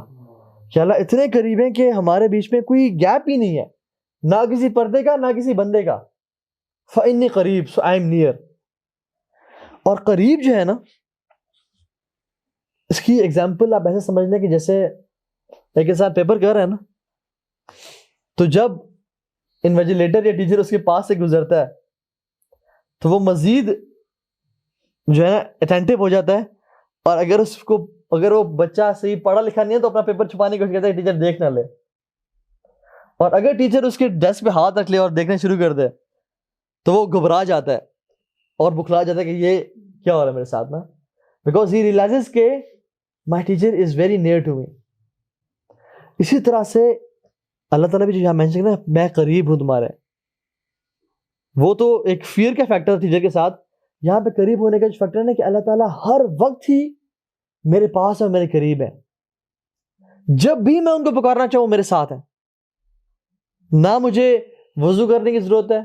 کہ اللہ اتنے قریب ہیں کہ ہمارے بیچ میں کوئی گیپ ہی نہیں ہے, نہ کسی پردے کا نہ کسی بندے کا. فَإِنِّي قریب, so I am near. اور قریب جو ہے نا, اس کی ایگزامپل آپ ایسے سمجھ لیں کہ جیسے ایک انسان پیپر کر رہا ہے نا, تو جب انویجیلیٹر یا ٹیچر اس کے پاس سے گزرتا ہے تو وہ مزید جو ہے نا اٹینٹو ہو جاتا ہے, اور اگر وہ بچہ صحیح پڑھا لکھا نہیں ہے تو اپنا پیپر چھپانے کی کوشش کرتا ہے ٹیچر دیکھ نہ لے. اور اگر ٹیچر اس کے ڈیسک پہ ہاتھ رکھ لے اور دیکھنا شروع کر دے تو وہ گھبرا جاتا ہے اور بکھلا جاتا ہے کہ یہ کیا ہو رہا ہے میرے ساتھ نا, بیکاز ہی ریئلائزز کہ my teacher is very near to me. اسی طرح سے اللہ تعالیٰ بھی جو یہاں مینشن کرنا ہے میں قریب ہوں تمہارے, وہ تو ایک فیئر کا فیکٹر ٹیچر کے ساتھ. یہاں پہ قریب ہونے کا جو فیکٹر ہے کہ اللہ تعالیٰ ہر وقت ہی میرے پاس ہے, میرے قریب ہے. جب بھی میں ان کو پکارنا چاہوں میرے ساتھ ہے. نہ مجھے وضو کرنے کی ضرورت ہے,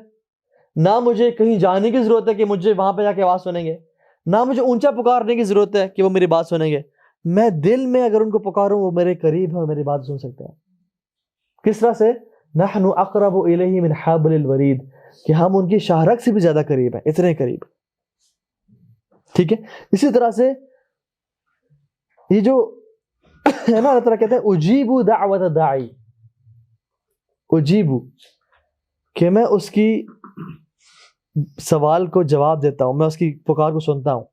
نہ مجھے کہیں جانے کی ضرورت ہے کہ مجھے وہاں پہ جا کے آواز سنیں گے, نہ مجھے اونچا پکارنے کی ضرورت ہے کہ وہ میری بات سنیں گے. میں دل میں اگر ان کو پکاروں وہ میرے قریب ہے اور میری بات سن سکتے ہیں. کس طرح سے, نحن اقرب الیہ من حبل الورید, کہ ہم ان کی شاہرگ سے بھی زیادہ قریب ہیں, اتنے قریب. ٹھیک ہے. اسی طرح سے یہ جو ہے نا اللہ تعالیٰ کہتے ہیں اجیب دعوت الداعی, اجیب, کہ میں اس کی سوال کو جواب دیتا ہوں, میں اس کی پکار کو سنتا ہوں.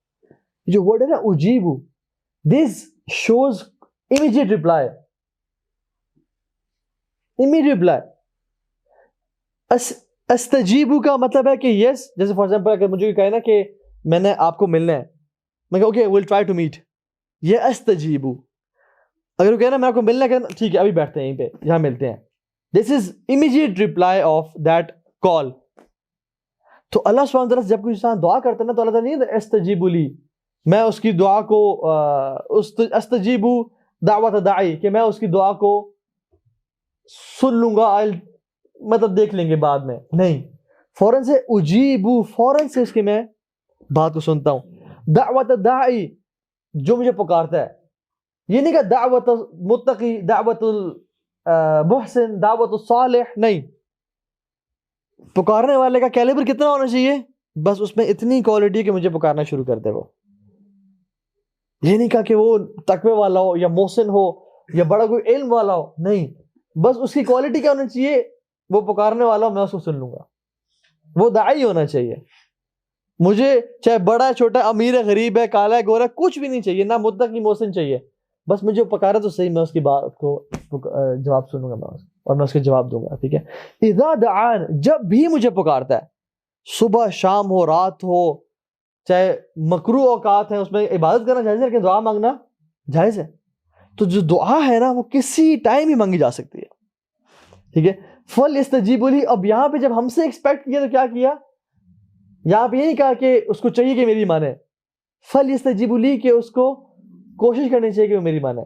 جو ورڈ ہے نا اجیب, this shows immediate reply. immediate reply. استجیبو کا مطلب ہے کہ یس, جیسے فار ایگزامپل اگر مجھے کہے نا کہ میں نے آپ کو ملنا ہے, میں کہ okay we'll try to meet, یہ استجیبو. اگر وہ کہنا میں آپ کو ملنا ہے, ٹھیک ہے ابھی بیٹھتے ہیں یہیں پہ, یہاں ملتے ہیں. This is immediate reply of that call. تو اللہ سبحانہ وتعالیٰ جب کوئی انسان دعا کرتا ہے نا تو اللہ تعالیٰ نہیں استجیبو لی, میں اس کی دعا کو استجیب دعوت داعی، کہ میں اس کی دعا کو سن لوں گا، مطلب دیکھ لیں گے بعد میں، نہیں، فوراً سے اجیبو، فوراً سے اس کی میں بات کو سنتا ہوں. دعوت داعی، جو مجھے پکارتا ہے. یہ نہیں کہ دعوت متقی، دعوت محسن، دعوت الصالح، نہیں. پکارنے والے کا کیلیبر کتنا ہونا چاہیے؟ بس اس میں اتنی کوالٹی کہ مجھے پکارنا شروع کر دے. وہ یہ نہیں کہا کہ وہ تقوی والا ہو یا محسن ہو یا بڑا کوئی علم والا ہو، نہیں، بس اس کی کوالٹی کیا ہونی چاہیے؟ وہ پکارنے والا ہو، میں اس کو سن لوں گا. وہ داعی ہونا چاہیے. مجھے چاہے بڑا ہے چھوٹا، امیر ہے غریب ہے، کالا ہے گورا، کچھ بھی نہیں چاہیے، نہ متقی محسن چاہیے، بس مجھے پکارا تو صحیح، میں اس کی بات کو جواب سنوں گا اور میں اس کے جواب دوں گا. ٹھیک ہے. اذا دعان، جب بھی مجھے پکارتا ہے، صبح شام ہو رات ہو، چاہے مکروہ اوقات ہیں اس میں عبادت کرنا جائز ہے لیکن دعا مانگنا جائز ہے. تو جو دعا ہے نا وہ کسی ٹائم ہی مانگی جا سکتی ہے. ٹھیک ہے. فَلْيَسْتَجِيبُوا لِي، اب یہاں پہ جب ہم سے ایکسپیکٹ کیا تو کیا کیا؟ یہاں پہ یہ نہیں کہا کہ اس کو چاہیے کہ میری مانے، فَلْيَسْتَجِيبُوا لِي، کہ اس کو کوشش کرنی چاہیے کہ وہ میری مانے،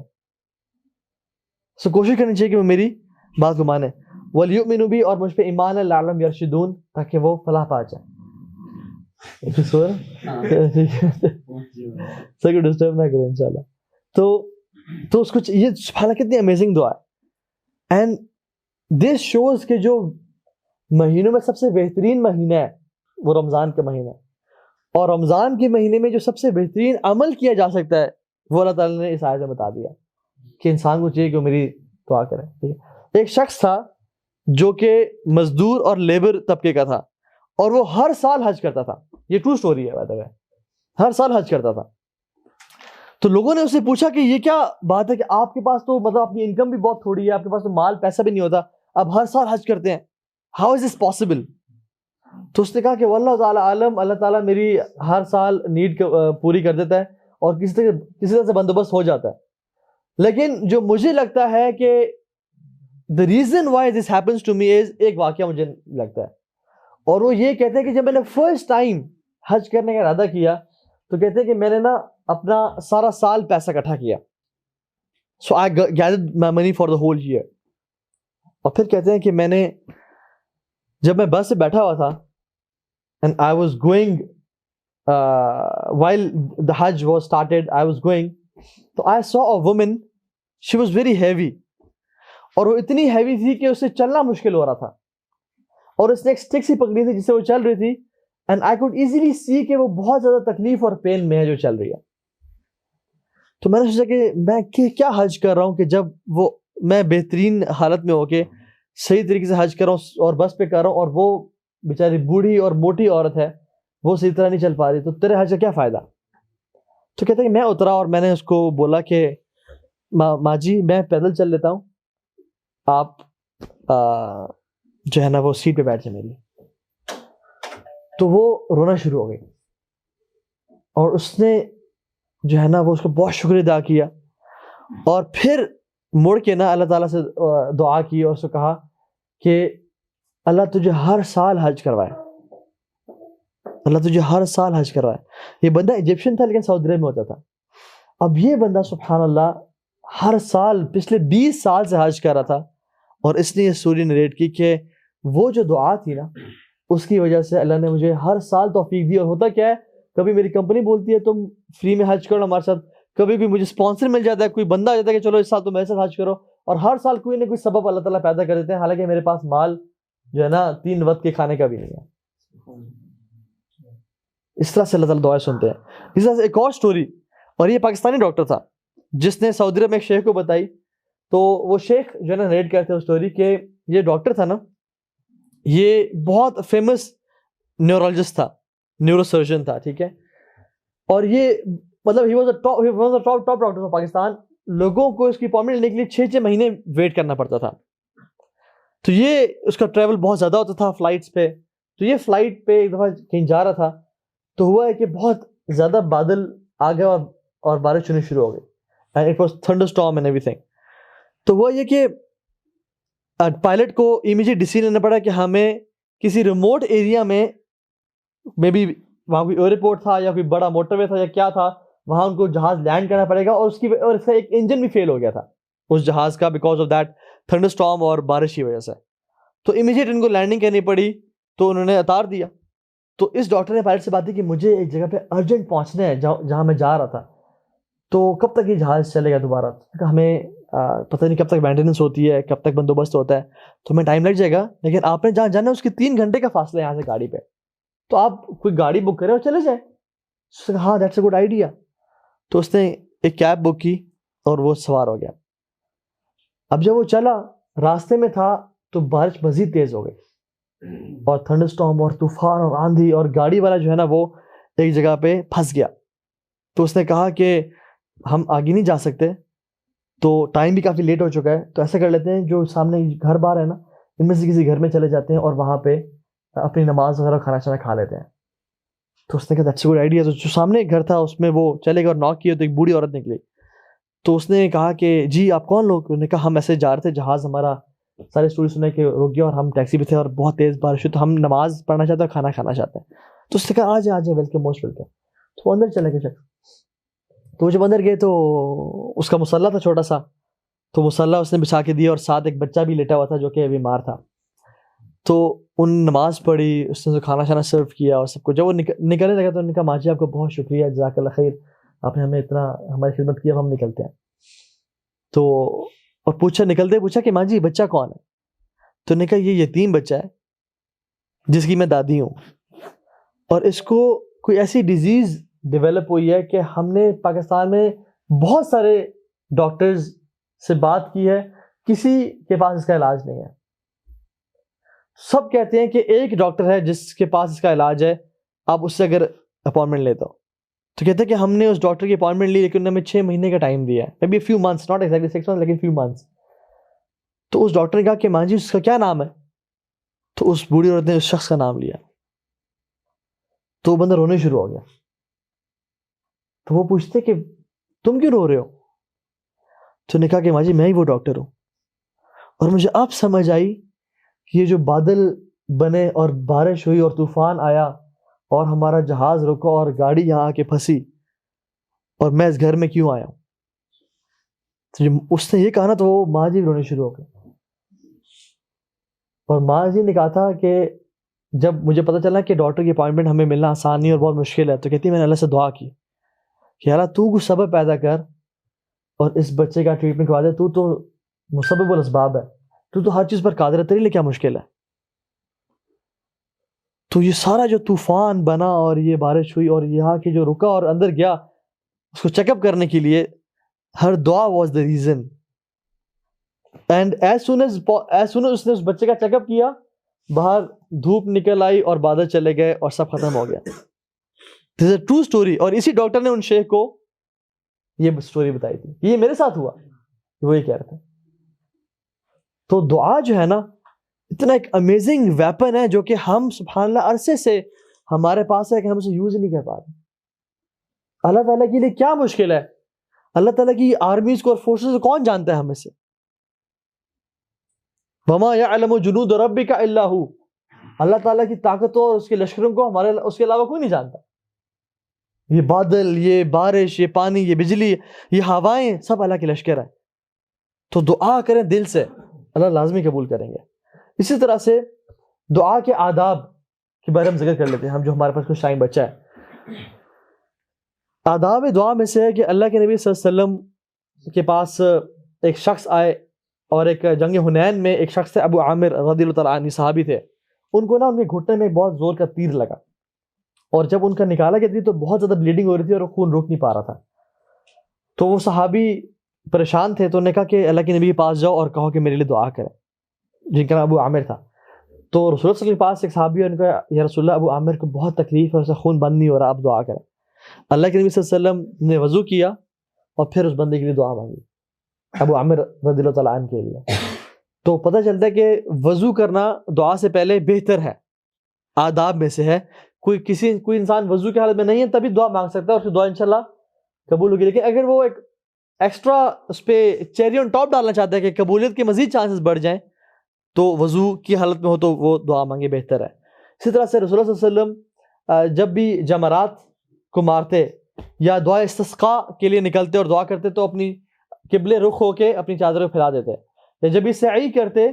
سو کوشش کرنی چاہیے کہ وہ میری بات کو مانے. وَلْيُؤْمِنُوا بِي، اور مجھ پہ ایمان ہے، لَعَلَّهُمْ يَرْشُدُونَ، تاکہ وہ فلاح پا جائیں. سر ڈسٹرب نہ کریں انشاءاللہ. تو اس کو یہ سبحانہ کتنی امیزنگ دعا ہے. اینڈ دس شوز کہ جو مہینوں میں سب سے بہترین مہینہ ہے وہ رمضان کا مہینہ ہے، اور رمضان کے مہینے میں جو سب سے بہترین عمل کیا جا سکتا ہے وہ اللہ تعالیٰ نے اس آیت میں بتا دیا کہ انسان کو چاہیے کہ وہ میری دعا کرے. ایک شخص تھا جو کہ مزدور اور لیبر طبقے کا تھا، اور وہ ہر سال حج کرتا تھا. یہ ٹرو سٹوری ہے بات ہے، ہر سال حج کرتا تھا. تو لوگوں نے اس سے پوچھا کہ یہ کیا بات ہے کہ آپ کے پاس تو مطلب اپنی انکم بھی بہت تھوڑی ہے، آپ کے پاس تو مال پیسہ بھی نہیں ہوتا، اب ہر سال حج کرتے ہیں، ہاؤ از دس پاسبل؟ تو اس نے کہا کہ واللہ تعالی عالم، اللہ تعالیٰ میری ہر سال نیڈ پوری کر دیتا ہے اور کسی طرح سے بندوبست ہو جاتا ہے. لیکن جو مجھے لگتا ہے کہ the reason why this happens to me is، ایک واقعہ مجھے لگتا ہے، اور وہ یہ کہتے ہیں کہ جب میں نے فرسٹ ٹائم حج کرنے کا ارادہ کیا تو کہتے ہیں کہ میں نے نا اپنا سارا سال پیسہ اکٹھا کیا. So I gathered my money for the whole year. اور پھر کہتے ہیں کہ میں نے جب میں بس سے بیٹھا ہوا تھا and I was going while the Hajj was started, I was going, تو I saw a woman, she was very heavy، اور وہ اتنی ہیوی تھی کہ اسے چلنا مشکل ہو رہا تھا، اور اس نے ایک اسٹک سی پکڑی تھی جس سے وہ چل رہی تھی. And I could easily see کہ وہ بہت زیادہ تکلیف اور پین میں ہے جو چل رہی ہے. تو میں نے سوچا کہ میں کیا حج کر رہا ہوں کہ جب وہ میں بہترین حالت میں ہو کے صحیح طریقے سے حج کر رہا ہوں اور بس پہ کر رہا ہوں، اور وہ بیچاری بوڑھی اور موٹی عورت ہے، وہ صحیح طرح نہیں چل پا رہی، تو تیرے حج کا کیا فائدہ؟ تو کہتے ہیں کہ میں اترا اور میں نے اس کو بولا کہ ماں جی میں پیدل چل لیتا ہوں، آپ جو ہے نا وہ سیٹ پہ بیٹھ جائیں میری. تو وہ رونا شروع ہو گئی، اور اس نے جو ہے نا وہ اس کو بہت شکر ادا کیا، اور پھر مڑ کے نا اللہ تعالیٰ سے دعا کی اور اس کو کہا کہ اللہ تجھے ہر سال حج کروائے، اللہ تجھے ہر سال حج کروائے. یہ بندہ ایجپشن تھا لیکن سعودی عرب میں ہوتا تھا. اب یہ بندہ سبحان اللہ ہر سال پچھلے 20 سال سے حج کر رہا تھا، اور اس نے یہ سٹوری نریٹ کی کہ وہ جو دعا تھی نا اس کی وجہ سے اللہ نے مجھے ہر سال توفیق دی. اور ہوتا کیا ہے، کبھی میری کمپنی بولتی ہے تم فری میں حج کرو ہمارے ساتھ، کبھی کوئی مجھے اسپانسر مل جاتا ہے، کوئی بندہ آ جاتا ہے کہ چلو اس سال تم میرے ساتھ حج کرو، اور ہر سال کوئی نہ کوئی سبب اللہ تعالیٰ پیدا کر دیتے ہیں، حالانکہ میرے پاس مال جو ہے نا 3 وقت کے کھانے کا بھی نہیں ہے. اس طرح سے اللہ تعالیٰ دعائیں سنتے ہیں. اس طرح سے ایک اور سٹوری، اور یہ پاکستانی ڈاکٹر تھا جس نے سعودی عرب میں ایک شیخ کو بتائی. تو وہ شیخ جو ہے نا نریٹ کرتے ہیں سٹوری کہ یہ ڈاکٹر تھا نا، یہ بہت فیمس نیورولوجسٹ تھا، نیورو سرجن تھا. ٹھیک ہے. اور یہ مطلب he was a top doctor of Pakistan. لوگوں کو اس کی اپائنٹمنٹ لینے کے لیے 6 مہینے ویٹ کرنا پڑتا تھا. تو یہ اس کا ٹریول بہت زیادہ ہوتا تھا فلائٹس پہ. تو یہ فلائٹ پہ ایک دفعہ کہیں جا رہا تھا، تو ہوا ہے کہ بہت زیادہ بادل آ گیا اور بارش ہونے شروع ہو گئی. And it was thunder storm and every thing. تو وہ یہ کہ پائلٹ کو امیجیٹ ڈیسیژن لینا پڑا کہ ہمیں کسی ریموٹ ایریا میں، مے بی وہاں کوئی ایئرپورٹ تھا یا کوئی بڑا موٹر وے تھا یا کیا تھا، وہاں ان کو جہاز لینڈ کرنا پڑے گا, اور اس کا ایک انجن بھی فیل ہو گیا تھا اس جہاز کا, because of that thunder storm اور بارش کی وجہ سے. تو امیڈیٹ ان کو لینڈنگ کرنی پڑی, تو انہوں نے اتار دیا. تو اس ڈاکٹر نے پائلٹ سے بات کی کہ مجھے ایک جگہ پہ ارجنٹ پہنچنا ہے جہاں میں جا رہا تھا, تو کب تک یہ جہاز چلے گا دوبارہ؟ ہمیں پتہ نہیں کب تک مینٹیننس ہوتی ہے, کب تک بندوبست ہوتا ہے, تو ہمیں ٹائم لگ جائے گا, لیکن آپ نے جہاں جانا ہے اس کی 3 گھنٹے کا فاصلہ ہے یہاں سے گاڑی پہ, تو آپ کوئی گاڑی بک کریں اور چلے جائیں. ہاں دیٹس اے گڈ آئیڈیا. تو اس نے ایک کیب بک کی اور وہ سوار ہو گیا. اب جب وہ چلا, راستے میں تھا تو بارش مزید تیز ہو گئی, اور تھنڈر اسٹارم اور طوفان اور آندھی, اور گاڑی والا جو ہے نا وہ ایک جگہ پہ پھنس گیا. تو اس نے کہا کہ ہم آگے نہیں جا سکتے, تو ٹائم بھی کافی لیٹ ہو چکا ہے, تو ایسا کر لیتے ہیں جو سامنے گھر بار ہے نا ان میں سے کسی گھر میں چلے جاتے ہیں اور وہاں پہ اپنی نماز وغیرہ کھانا شانا کھا لیتے ہیں. تو اس نے کہا دیٹس اے گڈ آئیڈیا. تو جو سامنے ایک گھر تھا اس میں وہ چلے گئے اور ناک کیا, تو ایک بوڑھی عورت نکلی. تو اس نے کہا کہ جی آپ کون لوگ؟ انہوں نے کہا ہم ایسے جا رہے تھے, جہاز ہمارا سارے اسٹوری سنے کہ رک گیا اور ہم ٹیکسی پہ تھے اور بہت تیز بارش ہوئی, تو ہم نماز پڑھنا چاہتے ہیں اور کھانا کھانا چاہتے ہیں. تو اس نے کہا آ جائیں ویلکم, موسٹ ویلکم. تو وہ اندر چلے گئے شخص. تو جب اندر گئے تو اس کا مصلی تھا چھوٹا سا, تو مصلی اس نے بچھا کے دیا, اور ساتھ ایک بچہ بھی لیٹا ہوا تھا جو کہ بیمار تھا. تو ان نماز پڑھی, اس نے کھانا شانا سرو کیا اور سب کچھ. جب وہ نکلنے لگا تو انہوں نے کہا ماں جی آپ کو بہت شکریہ, جزاک اللہ خیر, آپ نے ہمیں اتنا ہماری خدمت کی, اب ہم نکلتے ہیں. تو اور پوچھا کہ ماں جی بچہ کون ہے؟ تو انہوں نے کہا یہ یتیم بچہ ہے جس کی میں دادی ہوں, اور اس کو کوئی ایسی ڈیزیز ڈیولپ ہوئی ہے کہ ہم نے پاکستان میں بہت سارے ڈاکٹرز سے بات کی ہے, کسی کے پاس اس کا علاج نہیں ہے. سب کہتے ہیں کہ ایک ڈاکٹر ہے جس کے پاس اس کا علاج ہے, آپ اس سے اگر اپوائنٹمنٹ لیتے ہو. تو کہتے ہیں کہ ہم نے اس ڈاکٹر کی اپوائنٹمنٹ لی, لیکن انہوں نے ہمیں 6 مہینے کا ٹائم دیا ہے, maybe few months, not exactly 6 months, لیکن فیو منتھس. تو اس ڈاکٹر نے کہا کہ ماں جی اس کا کیا نام ہے؟ تو اس بوڑھی عورت نے اس شخص کا نام لیا. تو وہ بندہ رونے شروع ہو گیا. تو وہ پوچھتے کہ تم کیوں رو رہے ہو؟ تو نے کہا کہ ماں جی میں ہی وہ ڈاکٹر ہوں, اور مجھے اب سمجھ آئی کہ یہ جو بادل بنے اور بارش ہوئی اور طوفان آیا اور ہمارا جہاز رکا اور گاڑی یہاں آ کے پھنسی, اور میں اس گھر میں کیوں آیا ہوں. تو جب اس نے یہ کہا نا تو وہ ماں جی رونے شروع ہو گئے. اور ماں جی نے کہا تھا کہ جب مجھے پتہ چلا کہ ڈاکٹر کی اپوائنٹمنٹ ہمیں ملنا آسان نہیں اور بہت مشکل ہے, تو کہتی میں نے اللہ سے دعا کی کہ اللہ تو کچھ سبب پیدا کر اور اس بچے کا ٹریٹمنٹ کروا دے, تو مسبب الاسباب ہے, تو ہر چیز پر قادر ہے, تیرے لیے کیا مشکل ہے. تو یہ سارا جو طوفان بنا اور یہ بارش ہوئی اور یہاں کی جو رکا اور اندر گیا اس کو چیک اپ کرنے کے لیے, ہر دعا was the reason. And as soon as اس نے اس بچے کا چیک اپ کیا, باہر دھوپ نکل آئی اور بادل چلے گئے اور سب ختم ہو گیا. دس اے ٹرو اسٹوری. اور اسی ڈاکٹر نے ان شیخ کو یہ اسٹوری بتائی تھی, یہ میرے ساتھ ہوا, وہ یہ کہہ رہے تھے. تو دعا جو ہے نا اتنا ایک امیزنگ ویپن ہے جو کہ ہم سبحان اللہ عرصے سے ہمارے پاس ہے کہ ہم اسے یوز ہی نہیں کر پا رہے. اللہ تعالیٰ کے لیے کیا مشکل ہے؟ اللہ تعالیٰ کی آرمیز کو اور فورسز کو کون جانتا ہے ہمیں سے؟ وَمَا يَعْلَمُ جُنُودَ رَبِّكَ إِلَّا هُ. اللہ تعالیٰ کی طاقتوں اور اس کے لشکروں کو اس کے علاوہ کوئی نہیں جانتا. یہ بادل, یہ بارش, یہ پانی, یہ بجلی, یہ ہوائیں, سب اللہ کے لشکر ہیں. تو دعا کریں دل سے, اللہ لازمی قبول کریں گے. اسی طرح سے دعا کے آداب کے بارے میں ذکر کر لیتے ہیں ہم, جو ہمارے پاس کچھ ٹائم بچا ہے. آداب دعا میں سے ہے کہ اللہ کے نبی صلی اللہ علیہ وسلم کے پاس ایک شخص آئے, اور ایک جنگ حنین میں ایک شخص تھے ابو عامر رضی اللہ تعالیٰ عنہ, صحابی تھے. ان کو نا ان کے گھٹنے میں بہت زور کا تیر لگا, اور جب ان کا نکالا گیا تھی تو بہت زیادہ بلیڈنگ ہو رہی تھی اور خون روک نہیں پا رہا تھا. تو وہ صحابی پریشان تھے, تو انہوں نے کہا کہ اللہ کے نبی کے پاس جاؤ اور کہو کہ میرے لیے دعا کریں, جن کا نام ابو عامر تھا. تو رسول اللہ صلی اللہ علیہ وسلم کے پاس ایک صحابی ہے, ان کا یا رسول اللہ ابو عامر کو بہت تکلیف ہے, اسے خون بند نہیں ہو رہا, آپ دعا کریں. اللہ کے نبی صلی اللہ علیہ وسلم نے وضو کیا اور پھر اس بندے کے لیے دعا مانگی, ابو عامر رضی اللہ تعالیٰ عنہ کے لیے. تو پتہ چلتا ہے کہ وضو کرنا دعا سے پہلے بہتر ہے, آداب میں سے ہے. کوئی انسان وضو کی حالت میں نہیں ہے تبھی دعا مانگ سکتا ہے, اور اس کی دعا انشاءاللہ قبول ہوگی. لیکن اگر وہ ایک ایکسٹرا اس پہ چیری آن ٹاپ ڈالنا چاہتا ہے کہ قبولیت کے مزید چانسز بڑھ جائیں, تو وضو کی حالت میں ہو تو وہ دعا مانگے بہتر ہے. اسی طرح سے رسول اللہ صلی اللہ علیہ وسلم جب بھی جمرات کو مارتے یا دعا استسقاء کے لیے نکلتے اور دعا کرتے تو اپنی قبلے رخ ہو کے اپنی چادر کو پھیلا دیتے، یا جب یہ سعی کرتے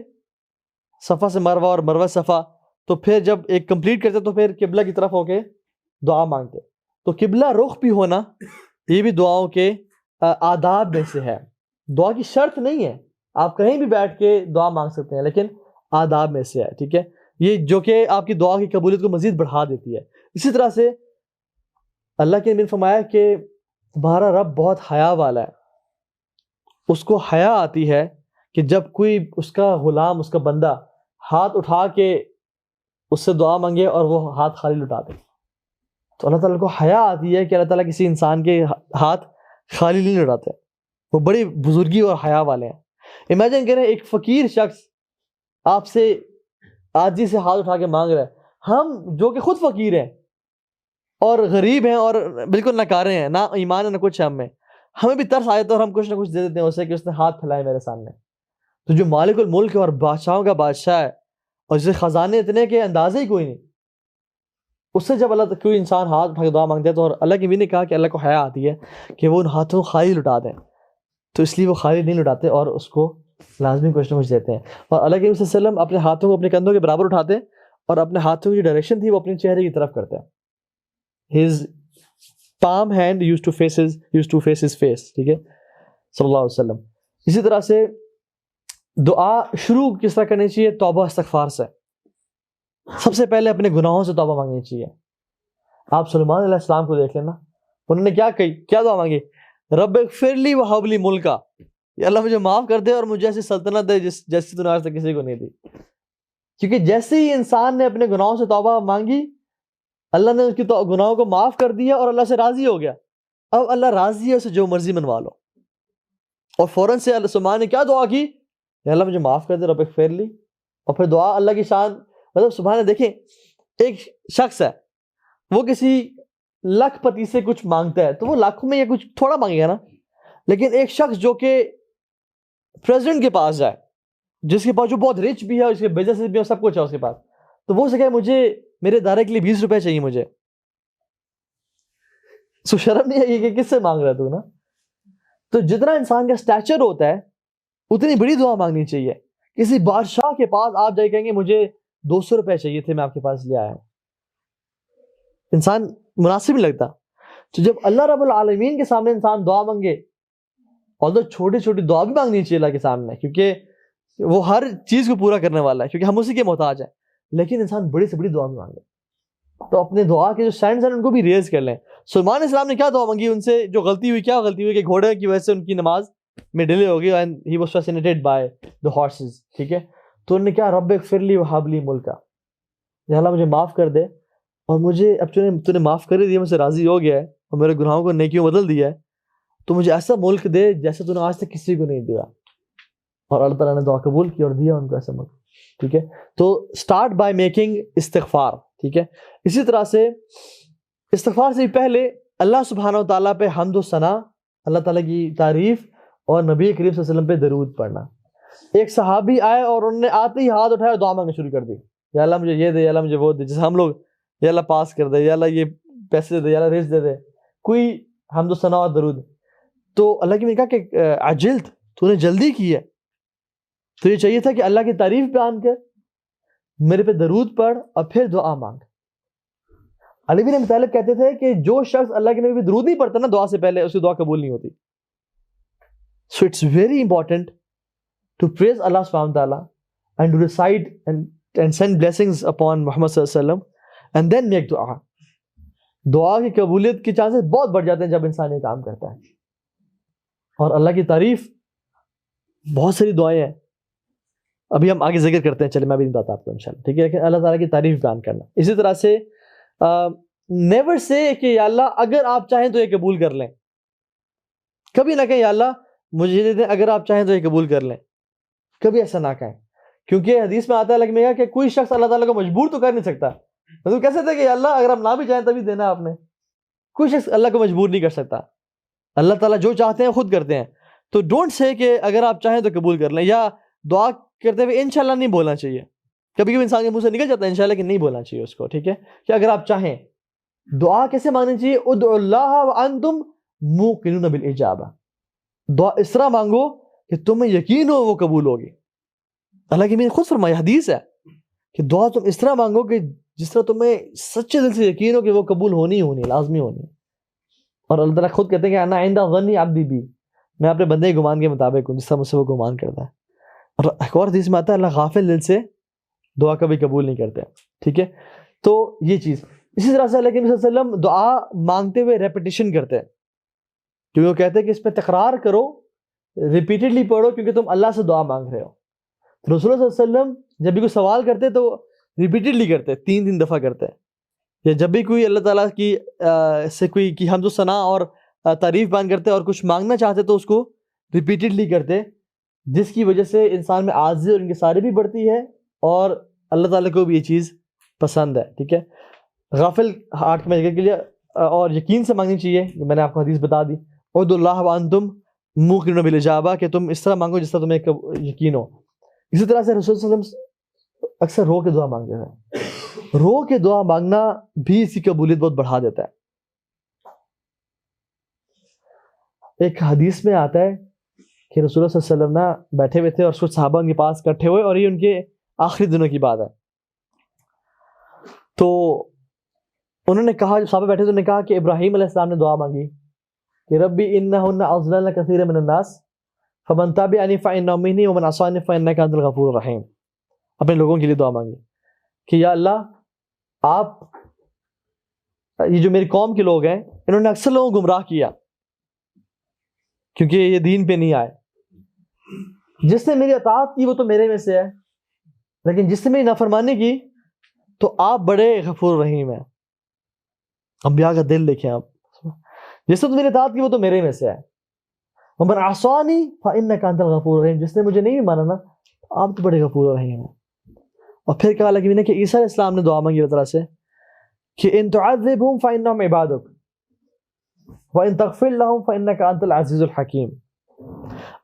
صفا سے مروہ اور مروہ صفا، تو پھر جب ایک کمپلیٹ کرتے تو پھر قبلہ کی طرف ہو کے دعا مانگتے. تو قبلہ رخ بھی ہونا یہ بھی دعاؤں کے آداب میں سے ہے. دعا کی شرط نہیں ہے، آپ کہیں بھی بیٹھ کے دعا مانگ سکتے ہیں، لیکن آداب میں سے ہے. ٹھیک ہے، یہ جو کہ آپ کی دعا کی قبولیت کو مزید بڑھا دیتی ہے. اسی طرح سے اللہ کے نبی نے فرمایا کہ تمہارا رب بہت حیا والا ہے. اس کو حیا آتی ہے کہ جب کوئی اس کا غلام، اس کا بندہ ہاتھ اٹھا کے اس سے دعا مانگے اور وہ ہاتھ خالی لٹا دے. تو اللہ تعالیٰ کو حیا آتی ہے کہ اللہ تعالیٰ کسی انسان کے ہاتھ خالی نہیں لٹاتے. وہ بڑی بزرگی اور حیا والے ہیں. امیجن کریں ایک فقیر شخص آپ سے عاجزی سے ہاتھ اٹھا کے مانگ رہا ہے. ہم جو کہ خود فقیر ہیں اور غریب ہیں اور بالکل ناکارے ہیں، نہ ایمان ہے نہ کچھ ہے ہم میں، ہمیں بھی ترس آیا تو ہم کچھ نہ کچھ دے دیتے ہیں اسے کہ اس نے ہاتھ پھیلائے میرے سامنے. تو جو مالک الملک اور بادشاہوں کا بادشاہ ہے اور جسے خزانے اتنے کہ اندازے ہی کوئی نہیں، اس سے جب اللہ کوئی انسان ہاتھ اٹھا کے دعا مانگتا ہے تو، اور اللہ کی بھی نے کہا کہ اللہ کو حیا آتی ہے کہ وہ ان ہاتھوں کو خالی لٹا دیں، تو اس لیے وہ خالی نہیں لٹاتے اور اس کو لازمی کچھ نہ کچھ دیتے ہیں. اور اللہ کے نبی صلی اللہ علیہ وسلم اپنے ہاتھوں کو اپنے کندھوں کے برابر اٹھاتے اور اپنے ہاتھوں کی جو ڈائریکشن تھی وہ اپنے چہرے کی طرف کرتے ہیں. His palm hand used to face his face. ٹھیک ہے، صلی اللہ علیہ وسلم. اسی طرح سے دعا شروع کس طرح کرنی چاہیے؟ توبہ استغفار سے. سب سے پہلے اپنے گناہوں سے توبہ مانگنی چاہیے. آپ سلیمان علیہ السلام کو دیکھ لینا، انہوں نے کیا دعا مانگی؟ رب اغفر لی وہب لی ملکا، یا اللہ مجھے معاف کر دے اور مجھے ایسی سلطنت دے جیسی تو نے آج تک کسی کو نہیں دی. کیونکہ جیسے ہی انسان نے اپنے گناہوں سے توبہ مانگی، اللہ نے اس کی گناہوں کو معاف کر دیا اور اللہ سے راضی ہو گیا. اب اللہ راضی ہے، اسے جو مرضی منوا لو. اور فوراً سے اللہ سلیمان نے کیا دعا کی؟ یا اللہ مجھے معاف کر دے، رب اغفر لی. اور پھر دعا اللہ کی شان، مطلب سبحان اللہ. دیکھیں ایک شخص ہے، وہ کسی لاکھ پتی سے کچھ مانگتا ہے تو وہ لاکھوں میں یہ کچھ تھوڑا مانگے گا نا. لیکن ایک شخص جو کہ پریزیڈنٹ کے پاس جائے، جس کے پاس جو بہت رچ بھی ہے، اس کے بزنس بھی ہے، سب کچھ ہے اس کے پاس، تو وہ سے کہے مجھے میرے ادارے کے لیے 20 روپے چاہیے مجھے، سو شرم نہیں ہے کہ کس سے مانگ رہا ہے تو نا. تو جتنا انسان کا سٹیچر ہوتا ہے اتنی بڑی دعا مانگنی چاہیے. کسی بادشاہ کے پاس آپ جائے کہیں گے مجھے 200 روپے چاہیے تھے، میں آپ کے پاس لے آیا ہوں، انسان مناسب نہیں لگتا. تو جب اللہ رب العالمین کے سامنے انسان دعا مانگے، اور تو چھوٹی چھوٹی دعا بھی مانگنی چاہیے اللہ کے سامنے، کیونکہ وہ ہر چیز کو پورا کرنے والا ہے، کیونکہ ہم اسی کے محتاج ہیں. لیکن انسان بڑی سے بڑی دعا بھی مانگے تو اپنے دعا کے جو سینڈز ہیں ان کو بھی ریز کر لیں. سلیمان علیہ السلام نے کیا دعا مانگی؟ ان سے جو غلطی ہوئی، کیا غلطی ہوئی کہ گھوڑے کی وجہ سے ان کی نماز میں ڈیلے ہو گئی، and he was fascinated by the horses. ٹھیک ہے، تو انہوں نے کیا؟ رب اغفر لی وہب لی ملکا، یا اللہ مجھے معاف کر دے اور مجھے اب تو نے معاف کر ہی دیا، مجھ سے راضی ہو گیا ہے اور میرے گناہوں کو نیکیوں بدل دیا ہے، تو مجھے ایسا ملک دے جیسے تو نے آج تک کسی کو نہیں دیا. اور اللہ تعالیٰ نے دعا قبول کی اور دیا ان کو ایسا ملک. ٹھیک ہے، تو اسٹارٹ بائی میکنگ استغفار. ٹھیک ہے، اسی طرح سے استغفار سے پہلے اللہ سبحانہ و تعالیٰ پہ حمد و ثنا، اللہ تعالیٰ کی تعریف اور نبی کریم صلی اللہ علیہ وسلم پہ درود پڑھنا. ایک صحابی آئے اور انہوں نے آتے ہی ہاتھ اٹھایا، دعا مانگنا شروع کر دی، یا اللہ مجھے یہ دے، یا اللہ مجھے وہ دے. جیسے ہم لوگ یا اللہ پاس کر دے، یا اللہ یہ پیسے دے، یا اللہ رزق دے دے، کوئی حمد و ثنا اور درود. تو اللہ کی نے کہا کہ عجلت، تو نے جلدی کی ہے، تو یہ چاہیے تھا کہ اللہ کی تعریف بیان کر، میرے پہ درود پڑھ اور پھر دعا مانگ. علی بن ابی طالب کہتے تھے کہ جو شخص اللہ کے نبی پہ درود نہیں پڑھتا نا دعا سے پہلے، اس کی دعا قبول نہیں ہوتی. So it's very important to praise Allah subhanahu wa ta'ala and to recite and send blessings upon Muhammad sallallahu alaihi wasallam and then make dua. دعا کی قبولیت کے چانسز بہت بڑھ جاتے ہیں جب انسان یہ کام کرتا ہے. اور اللہ کی تعریف، بہت ساری دعائیں ہیں، ابھی ہم آگے ذکر کرتے ہیں، چلے میں بھی بتاتا آپ کو انشاءاللہ. ٹھیک ہے، لیکن اللہ تعالیٰ کی تعریف بیان کرنا. اسی طرح سے نیور سے کہ یا اللہ اگر آپ چاہیں تو یہ قبول کر لیں. کبھی نہ کہیں یا اللہ مجھے دے دیں، اگر آپ چاہیں تو یہ قبول کر لیں. کبھی ایسا نہ کہیں، کیونکہ حدیث میں آتا ہے لگے گا کہ کوئی شخص اللہ تعالیٰ کو مجبور تو کر نہیں سکتا. مطلب کہہ سکتے کہ یا اللہ اگر آپ نہ بھی چاہیں تبھی دینا آپ نے. کوئی شخص اللہ کو مجبور نہیں کر سکتا. اللہ تعالیٰ جو چاہتے ہیں خود کرتے ہیں. تو ڈونٹ سے کہ اگر آپ چاہیں تو قبول کر لیں، یا دعا کرتے ہوئے انشاءاللہ نہیں بولنا چاہیے. کبھی کبھی انسان کے منہ سے نکل جاتا ہے انشاءاللہ کہ نہیں بولنا چاہیے اس کو. ٹھیک ہے، کہ اگر آپ چاہیں. دعا کیسے مانگنی چاہیے؟ ادعوا اللہ وانتم موقنون بالاجابہ، دعا اس طرح مانگو کہ تمہیں یقین ہو وہ قبول ہوگی۔ اللہ کی میں نے خود فرمایا، حدیث ہے کہ دعا تم اس طرح مانگو کہ جس طرح تمہیں سچے دل سے یقین ہو کہ وہ قبول ہونی ہونی، لازمی ہونی۔ اور اللہ تعالیٰ خود کہتے ہیں کہ انا عند ظن عبدی بی، میں اپنے بندے کے گمان کے مطابق ہوں، جس طرح مجھ سے وہ گمان کرتا ہے۔ اور ایک اور حدیث میں آتا ہے اللہ غافل دل سے دعا کبھی قبول نہیں کرتے، ٹھیک ہے؟ تو یہ چیز اسی طرح سے اللہ کے نبی صلی اللہ علیہ وسلم دعا مانگتے ہوئے ریپیٹیشن کرتے ہیں، کیونکہ وہ کہتے ہیں کہ اس پہ تکرار کرو، ریپیٹڈلی پڑھو، کیونکہ تم اللہ سے دعا مانگ رہے ہو۔ رسول اللہ صلی اللہ علیہ وسلم جب بھی کوئی سوال کرتے تو ریپیٹڈلی کرتے، 3 دفعہ کرتے، یا جب بھی کوئی اللہ تعالیٰ کی سے کوئی کی حمد و ثنا اور تعریف بیان کرتے اور کچھ مانگنا چاہتے تو اس کو ریپیٹڈلی کرتے، جس کی وجہ سے انسان میں عاجزی اور انکساری بھی بڑھتی ہے اور اللہ تعالیٰ کو بھی یہ چیز پسند ہے، ٹھیک ہے؟ غافل ہارٹ میں کے لیے اور یقین سے مانگنی چاہیے، میں نے آپ کو حدیث بتا دی، ادعوا اللہ وانتم موقنون بالاجابہ، کہ تم اس طرح مانگو جس طرح تمہیں یقین ہو۔ اسی طرح سے رسول صلی اللہ علیہ وسلم اکثر رو کے دعا مانگتے ہیں، رو کے دعا مانگنا بھی اس کی قبولیت بہت بڑھا دیتا ہے۔ ایک حدیث میں آتا ہے کہ رسول اللہ صلی اللہ علیہ وسلم نا بیٹھے ہوئے تھے اور کچھ صحابہ ان کے پاس اکٹھے ہوئے، اور یہ ان کے آخری دنوں کی بات ہے۔ تو انہوں نے کہا، جب صحابہ بیٹھے تو انہوں نے کہا کہ ابراہیم علیہ السلام نے دعا مانگی کہ ربی انہن اضللن کثیر من الناس فمن تبعنی فانہ منی ومن عصانی فانک انت الغفور الرحیم، اپنے لوگوں کے لیے دعا مانگی کہ یا اللہ آپ، یہ جو میری قوم کے لوگ ہیں انہوں نے اکثر لوگوں کو گمراہ کیا کیونکہ یہ دین پہ نہیں آئے، جس نے میری اطاعت کی وہ تو میرے میں سے ہے، لیکن جس نے میری نافرمانی کی تو آپ بڑے غفور رحیم ہیں۔ انبیاء کا دل دیکھیں آپ، جس نے میری اطاعت کی وہ تو میرے میں سے ہے، ومن عصانی فانک انت الغفور الرحیم، جس نے مجھے نہیں بھی مانا نا آپ تو بڑے غفور رحیم ہیں۔ اور پھر کہا لگی کہ عیسیٰ علیہ السلام نے دعا مانگی اللہ تعالیٰ سے کہ ان تعذبهم فانهم عبادک وان تغفر لهم فانک انت العزیز الحکیم،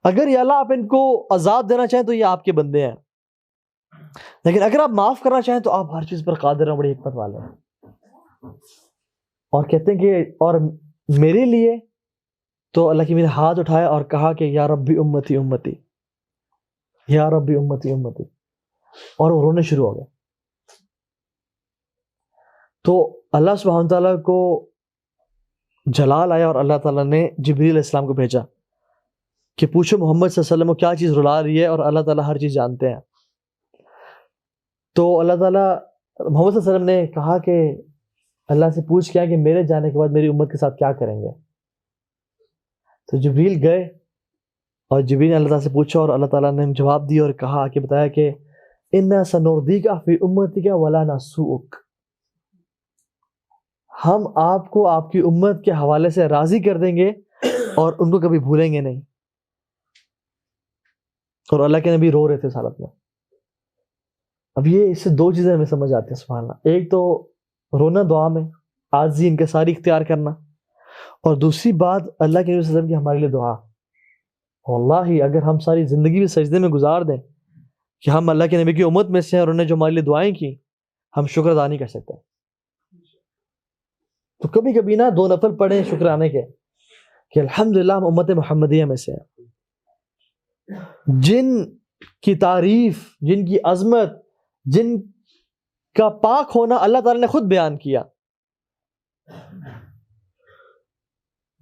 اگر یا اللہ آپ ان کو عذاب دینا چاہیں تو یہ آپ کے بندے ہیں، لیکن اگر آپ معاف کرنا چاہیں تو آپ ہر چیز پر قادر ہیں، بڑی حکمت والے ہیں۔ اور کہتے ہیں کہ اور میرے لیے تو اللہ کی میں نے ہاتھ اٹھایا اور کہا کہ یا ربی امتی امتی، یا ربی امتی امتی، اور وہ رونے شروع ہو گئے۔ تو اللہ سبحانہ تعالیٰ کو جلال آیا اور اللہ تعالیٰ نے جبریل علیہ السلام کو بھیجا کہ پوچھو محمد صلی اللہ علیہ وسلم کو کیا چیز رلا رہی ہے، اور اللہ تعالیٰ ہر چیز جانتے ہیں۔ تو اللہ تعالیٰ محمد صلی اللہ علیہ وسلم نے کہا کہ اللہ سے پوچھ کیا کہ میرے جانے کے بعد میری امت کے ساتھ کیا کریں گے؟ تو جبریل گئے اور جبریل نے اللہ تعالیٰ سے پوچھا اور اللہ تعالیٰ نے جواب دیا اور کہا کہ بتایا کہ اِنَّا سَنُرْضِيكَ فِي أُمَّتِكَ وَلَا نَسُوءُكَ، ہم آپ کو آپ کی امت کے حوالے سے راضی کر دیں گے اور ان کو کبھی بھولیں گے نہیں۔ اور اللہ کے نبی رو رہے تھے اس حالت میں۔ اب یہ اس سے 2 چیزیں ہمیں سمجھ آتی ہیں سبحان اللہ، ایک تو رونا دعا میں، عاجزی انکساری اختیار کرنا، اور دوسری بات اللہ کے نبی صلی اللہ علیہ وسلم کی ہمارے لیے دعا۔ واللہ اگر ہم ساری زندگی بھی سجدے میں گزار دیں کہ ہم اللہ کے نبی کی امت میں سے ہیں اور انہوں نے جو ہمارے لیے دعائیں کی، ہم شکر ادا نہیں کر سکتے۔ تو کبھی کبھی نا 2 نفل پڑھیں شکرانے کے کہ الحمدللہ ہم امت محمدیہ میں سے ہیں، جن کی تعریف، جن کی عظمت، جن کا پاک ہونا اللہ تعالیٰ نے خود بیان کیا،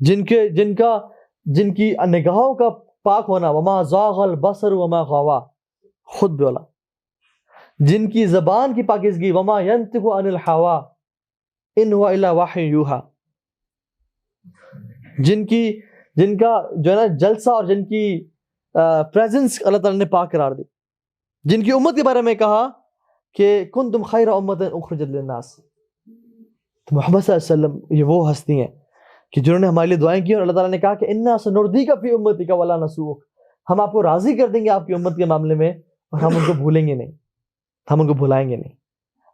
جن کی نگاہوں کا پاک ہونا، وما زاغ البصر وما غوا، خود بولا، جن کی زبان کی پاکیزگی، وما ينطق عن الهوى ان هو الا وحی یوحی، جن کا جو ہے نا جلسہ اور جن کی پریزنس اللہ تعالیٰ نے پاک قرار دی، جن کی امت کے بارے میں کہا کہ کنتم خیر امت اخرجت للناس، تو محمد صلی اللہ علیہ وسلم یہ وہ ہستی ہیں کہ جنہوں نے ہمارے لیے دعائیں کی، اور اللہ تعالیٰ نے کہا کہ انا سنردیک فی امتک ولا نسوک، ہم آپ کو راضی کر دیں گے آپ کی امت کے معاملے میں اور ہم ان کو بھولیں گے نہیں، ہم ان کو بھلائیں گے نہیں۔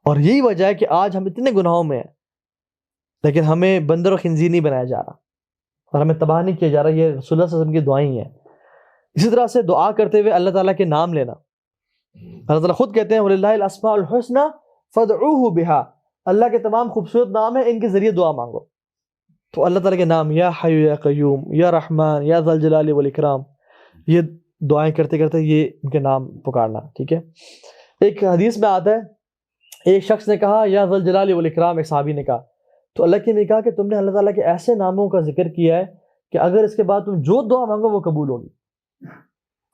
اور یہی وجہ ہے کہ آج ہم اتنے گناہوں میں ہیں لیکن ہمیں بندر و خنزیر نہیں بنایا جا رہا اور ہمیں تباہ نہیں کیا جا رہا، یہ رسول اللہ صلی اللہ علیہ وسلم کی دعائیں ہیں۔ اسی طرح سے دعا کرتے ہوئے اللہ تعالیٰ کے نام لینا، اللہ تعالیٰ خود کہتے ہیں وَلِلَّهِ الْأَسْمَاءُ الْحُسْنَى فَادْعُوهُ بِهَا اللہ کے تمام خوبصورت نام ہیں، ان کے ذریعے دعا مانگو. تو اللہ تعالیٰ کے نام یا حی یا قیوم یا رحمان یا ذل جلال والاکرام، یہ دعائیں کرتے کرتے یہ ان کے نام پکارنا. ٹھیک ہے. ایک حدیث میں آتا ہے ایک شخص نے کہا یا ذل جلال والاکرام، ایک صحابی نے کہا. تو اللہ کے نے کہا کہ تم نے اللہ تعالیٰ کے ایسے ناموں کا ذکر کیا ہے کہ اگر اس کے بعد تم جو دعا مانگو وہ قبول ہوگی.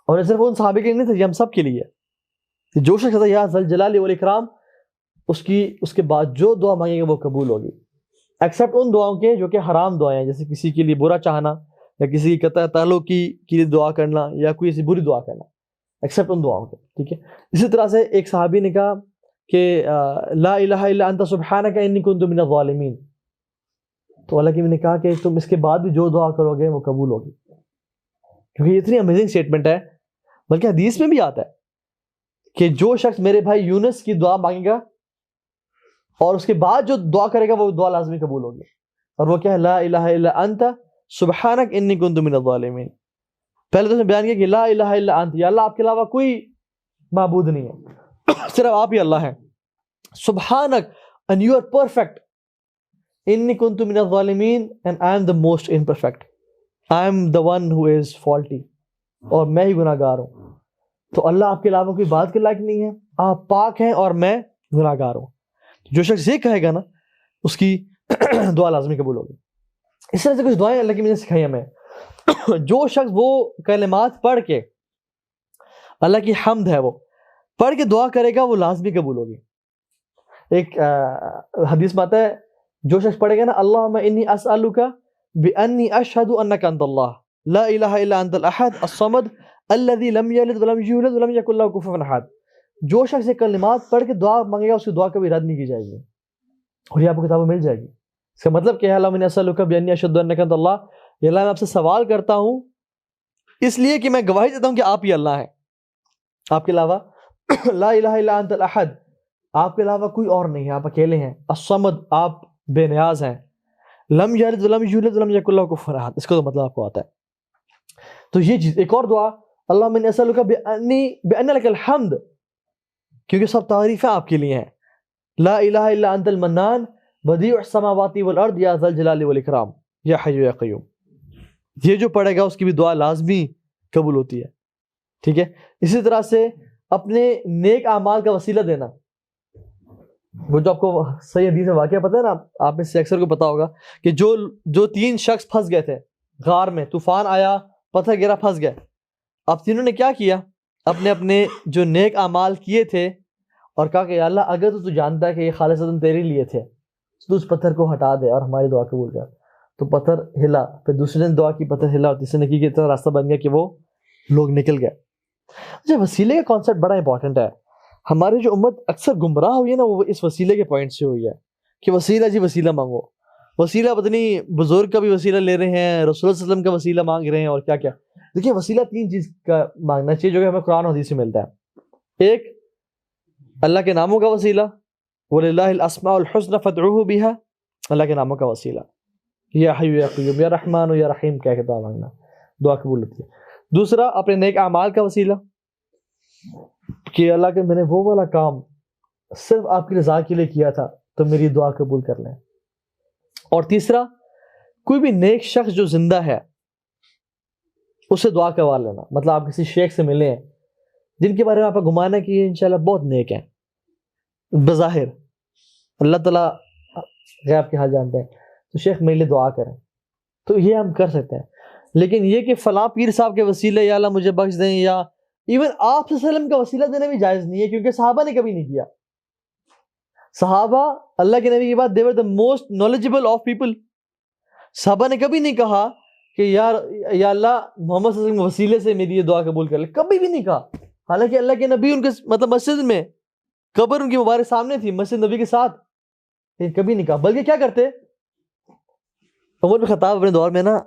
اور یہ صرف ان صحابے کے لیے نہیں تھا، یہ ہم سب کے لیے ہے. جو شخص یا ذل جلال والاکرام، اس کے بعد جو دعا مانگے گا وہ قبول ہوگی، ایکسیپٹ ان دعاؤں کے جو کہ حرام دعائیں ہیں، جیسے کسی کے لیے برا چاہنا یا کسی کی قطع تعلق کے لیے دعا کرنا یا کوئی ایسی بری دعا کرنا، ایکسیپٹ ان دعاؤں کے. ٹھیک ہے. اسی طرح سے ایک صحابی نے کہا کہ لا الہ الا انت سبحانک انی کنت من الظالمین. تو اللہ کی نے کہا کہ تم اس کے بعد بھی جو دعا کرو گے وہ قبول ہوگی، کیونکہ یہ اتنی امیزنگ اسٹیٹمنٹ ہے. بلکہ حدیث میں بھی آتا ہے کہ جو شخص میرے بھائی یونس کی دعا مانگے گا اور اس کے بعد جو دعا کرے گا وہ دعا لازمی قبول ہوگی. اور وہ کیا ہے؟ لا الہ الا انت سبحانک انی کنت من الظالمین. پہلے تو اس نے بیان کیا کہ لا الہ الا انت، یا اللہ آپ کے علاوہ کوئی معبود نہیں ہے، صرف آپ ہی اللہ ہیں. سبحانک and you are perfect. انی کنت من الظالمین and I am the most imperfect. I am the one who is faulty. اور میں ہی گناہ گار ہوں. تو اللہ آپ کے علاوہ کوئی بات کے لائق نہیں ہے، آپ پاک ہیں اور میں گناہ گار ہوں. جو شخص یہ کہے گا نا اس کی دعا لازمی قبول ہوگی. اس طرح سے کچھ دعائیں اللہ کی نے سکھائی ہمیں. جو شخص وہ کلمات پڑھ کے، اللہ کی حمد ہے وہ پڑھ کے دعا کرے گا وہ لازمی قبول ہوگی. ایک حدیث میں آتا ہے جو شخص پڑھے گا نا اللہم انی اسألک بانی اشہد انک انت اللہ لا الہ الا انت الاحد الصمد الذی لم یلد ولم یولد ولم یکن لہ کفوا احد، جو شخص یہ کلمات پڑھ کے دعا مانگے گا اس کی دعا کبھی رد نہیں کی جائے گی اور یہ آپ کو کتابوں میں مل جائے گی. اس کا مطلب کیا ہے؟ اللہم انی اسألک بانی اشہد انک انت اللہ، یہ اللہ میں آپ سے سوال کرتا ہوں اس لیے کہ میں گواہی دیتا ہوں کہ آپ ہی اللہ ہیں، آپ کے علاوہ لا الہ الا انت الاحد، آپ کے علاوہ کوئی اور نہیں ہے، آپ اکیلے ہیں. الصمد، آپ بے نیاز ہیں. لم یلد ولم یولد ولم یکن لہ کفوا احد، اس کا تو مطلب آپ کو آتا ہے. تو یہ چیز. ایک اور دعا اللہم انی اسألک بان لک الحمد، کیونکہ سب تعریفیں آپ کے لیے ہیں. لا الہ الا انت المنان بدیع السماوات والارض یا ذا الجلال والاکرام یا حی یا قیوم. یہ جو پڑھے گا اس کی بھی دعا لازمی قبول ہوتی ہے. ٹھیک ہے. اسی طرح سے اپنے نیک اعمال کا وسیلہ دینا. وہ جو آپ کو صحیح حدیث میں واقعہ پتہ ہے نا، آپ میں سے اکثر کو پتا ہوگا کہ جو 3 شخص پھنس گئے تھے غار میں، طوفان آیا، پتھر گرا، پھنس گئے. اب تینوں نے کیا کیا؟ اپنے جو نیک اعمال کیے تھے اور کہا کہ یا اللہ اگر تو جانتا ہے کہ یہ خالصتاً تیرے لیے تھے تو اس پتھر کو ہٹا دے اور ہماری دعا قبول کر. تو پتھر ہلا، پھر دوسرے نے دعا کی، پتھر ہلا، اور تیسرے نے کی کہ اتنا راستہ بن گیا کہ وہ لوگ نکل گئے. اچھا، وسیلے کا کانسیپٹ بڑا امپورٹنٹ ہے. ہماری جو امت اکثر گمراہ ہوئی ہے نا وہ اس وسیلے کے پوائنٹ سے ہوئی ہے کہ وسیلہ جی وسیلہ مانگو. وسیلہ پتہ نہیں بزرگ کا بھی وسیلہ لے رہے ہیں، رسول اللہ صلی اللہ علیہ وسلم کا وسیلہ مانگ رہے ہیں اور کیا کیا. دیکھیے وسیلہ 3 چیز کا مانگنا چاہیے جو کہ ہمیں قرآن و حدیث سے ملتا ہے. ایک اللہ کے ناموں کا وسیلہ، وَلِلَّهِ الْأَسْمَاءُ الْحُسْنَى فَادْعُوهُ بِهَا، اللہ کے ناموں کا وسیلہ، یا حی یا قیوم یا رحمان یا رحیم کہہ کے دعا مانگنا، دعا قبول ہوتی ہے. دوسرا اپنے نیک اعمال کا وسیلہ کہ اللہ کے میں نے وہ والا کام صرف آپ کی رضا کے لیے کیا تھا تو میری دعا قبول کر لیں. اور تیسرا کوئی بھی نیک شخص جو زندہ ہے اس سے دعا کروا لینا. مطلب آپ کسی شیخ سے ملے ہیں جن کے بارے میں آپ کا گمان ہے کہ یہ انشاءاللہ بہت نیک ہیں، بظاہر اللہ تعالیٰ غیب کے حال جانتے ہیں، تو شیخ میرے لیے دعا کریں، تو یہ ہم کر سکتے ہیں. لیکن یہ کہ فلاں پیر صاحب کے وسیلے یا اللہ مجھے بخش دیں، یا ایون آپ صلی اللہ علیہ وسلم کا وسیلہ دینا بھی جائز نہیں ہے، کیونکہ صحابہ نے کبھی نہیں کیا. صحابہ اللہ کے نبی کے بعد they were the most knowledgeable of people. صحابہ نے کبھی نہیں کہا کہ یا اللہ محمد صلی اللہ علیہ وسلم کے وسیلے سے میری یہ دعا قبول کر لے، کبھی بھی نہیں کہا. حالانکہ اللہ کے نبی ان کے مطلب مسجد میں، قبر ان کی مبارک سامنے تھی مسجد نبی کے ساتھ، لیکن کبھی نہیں کہا. بلکہ کیا کرتے؟ عمر بن خطاب اپنے دور میں نا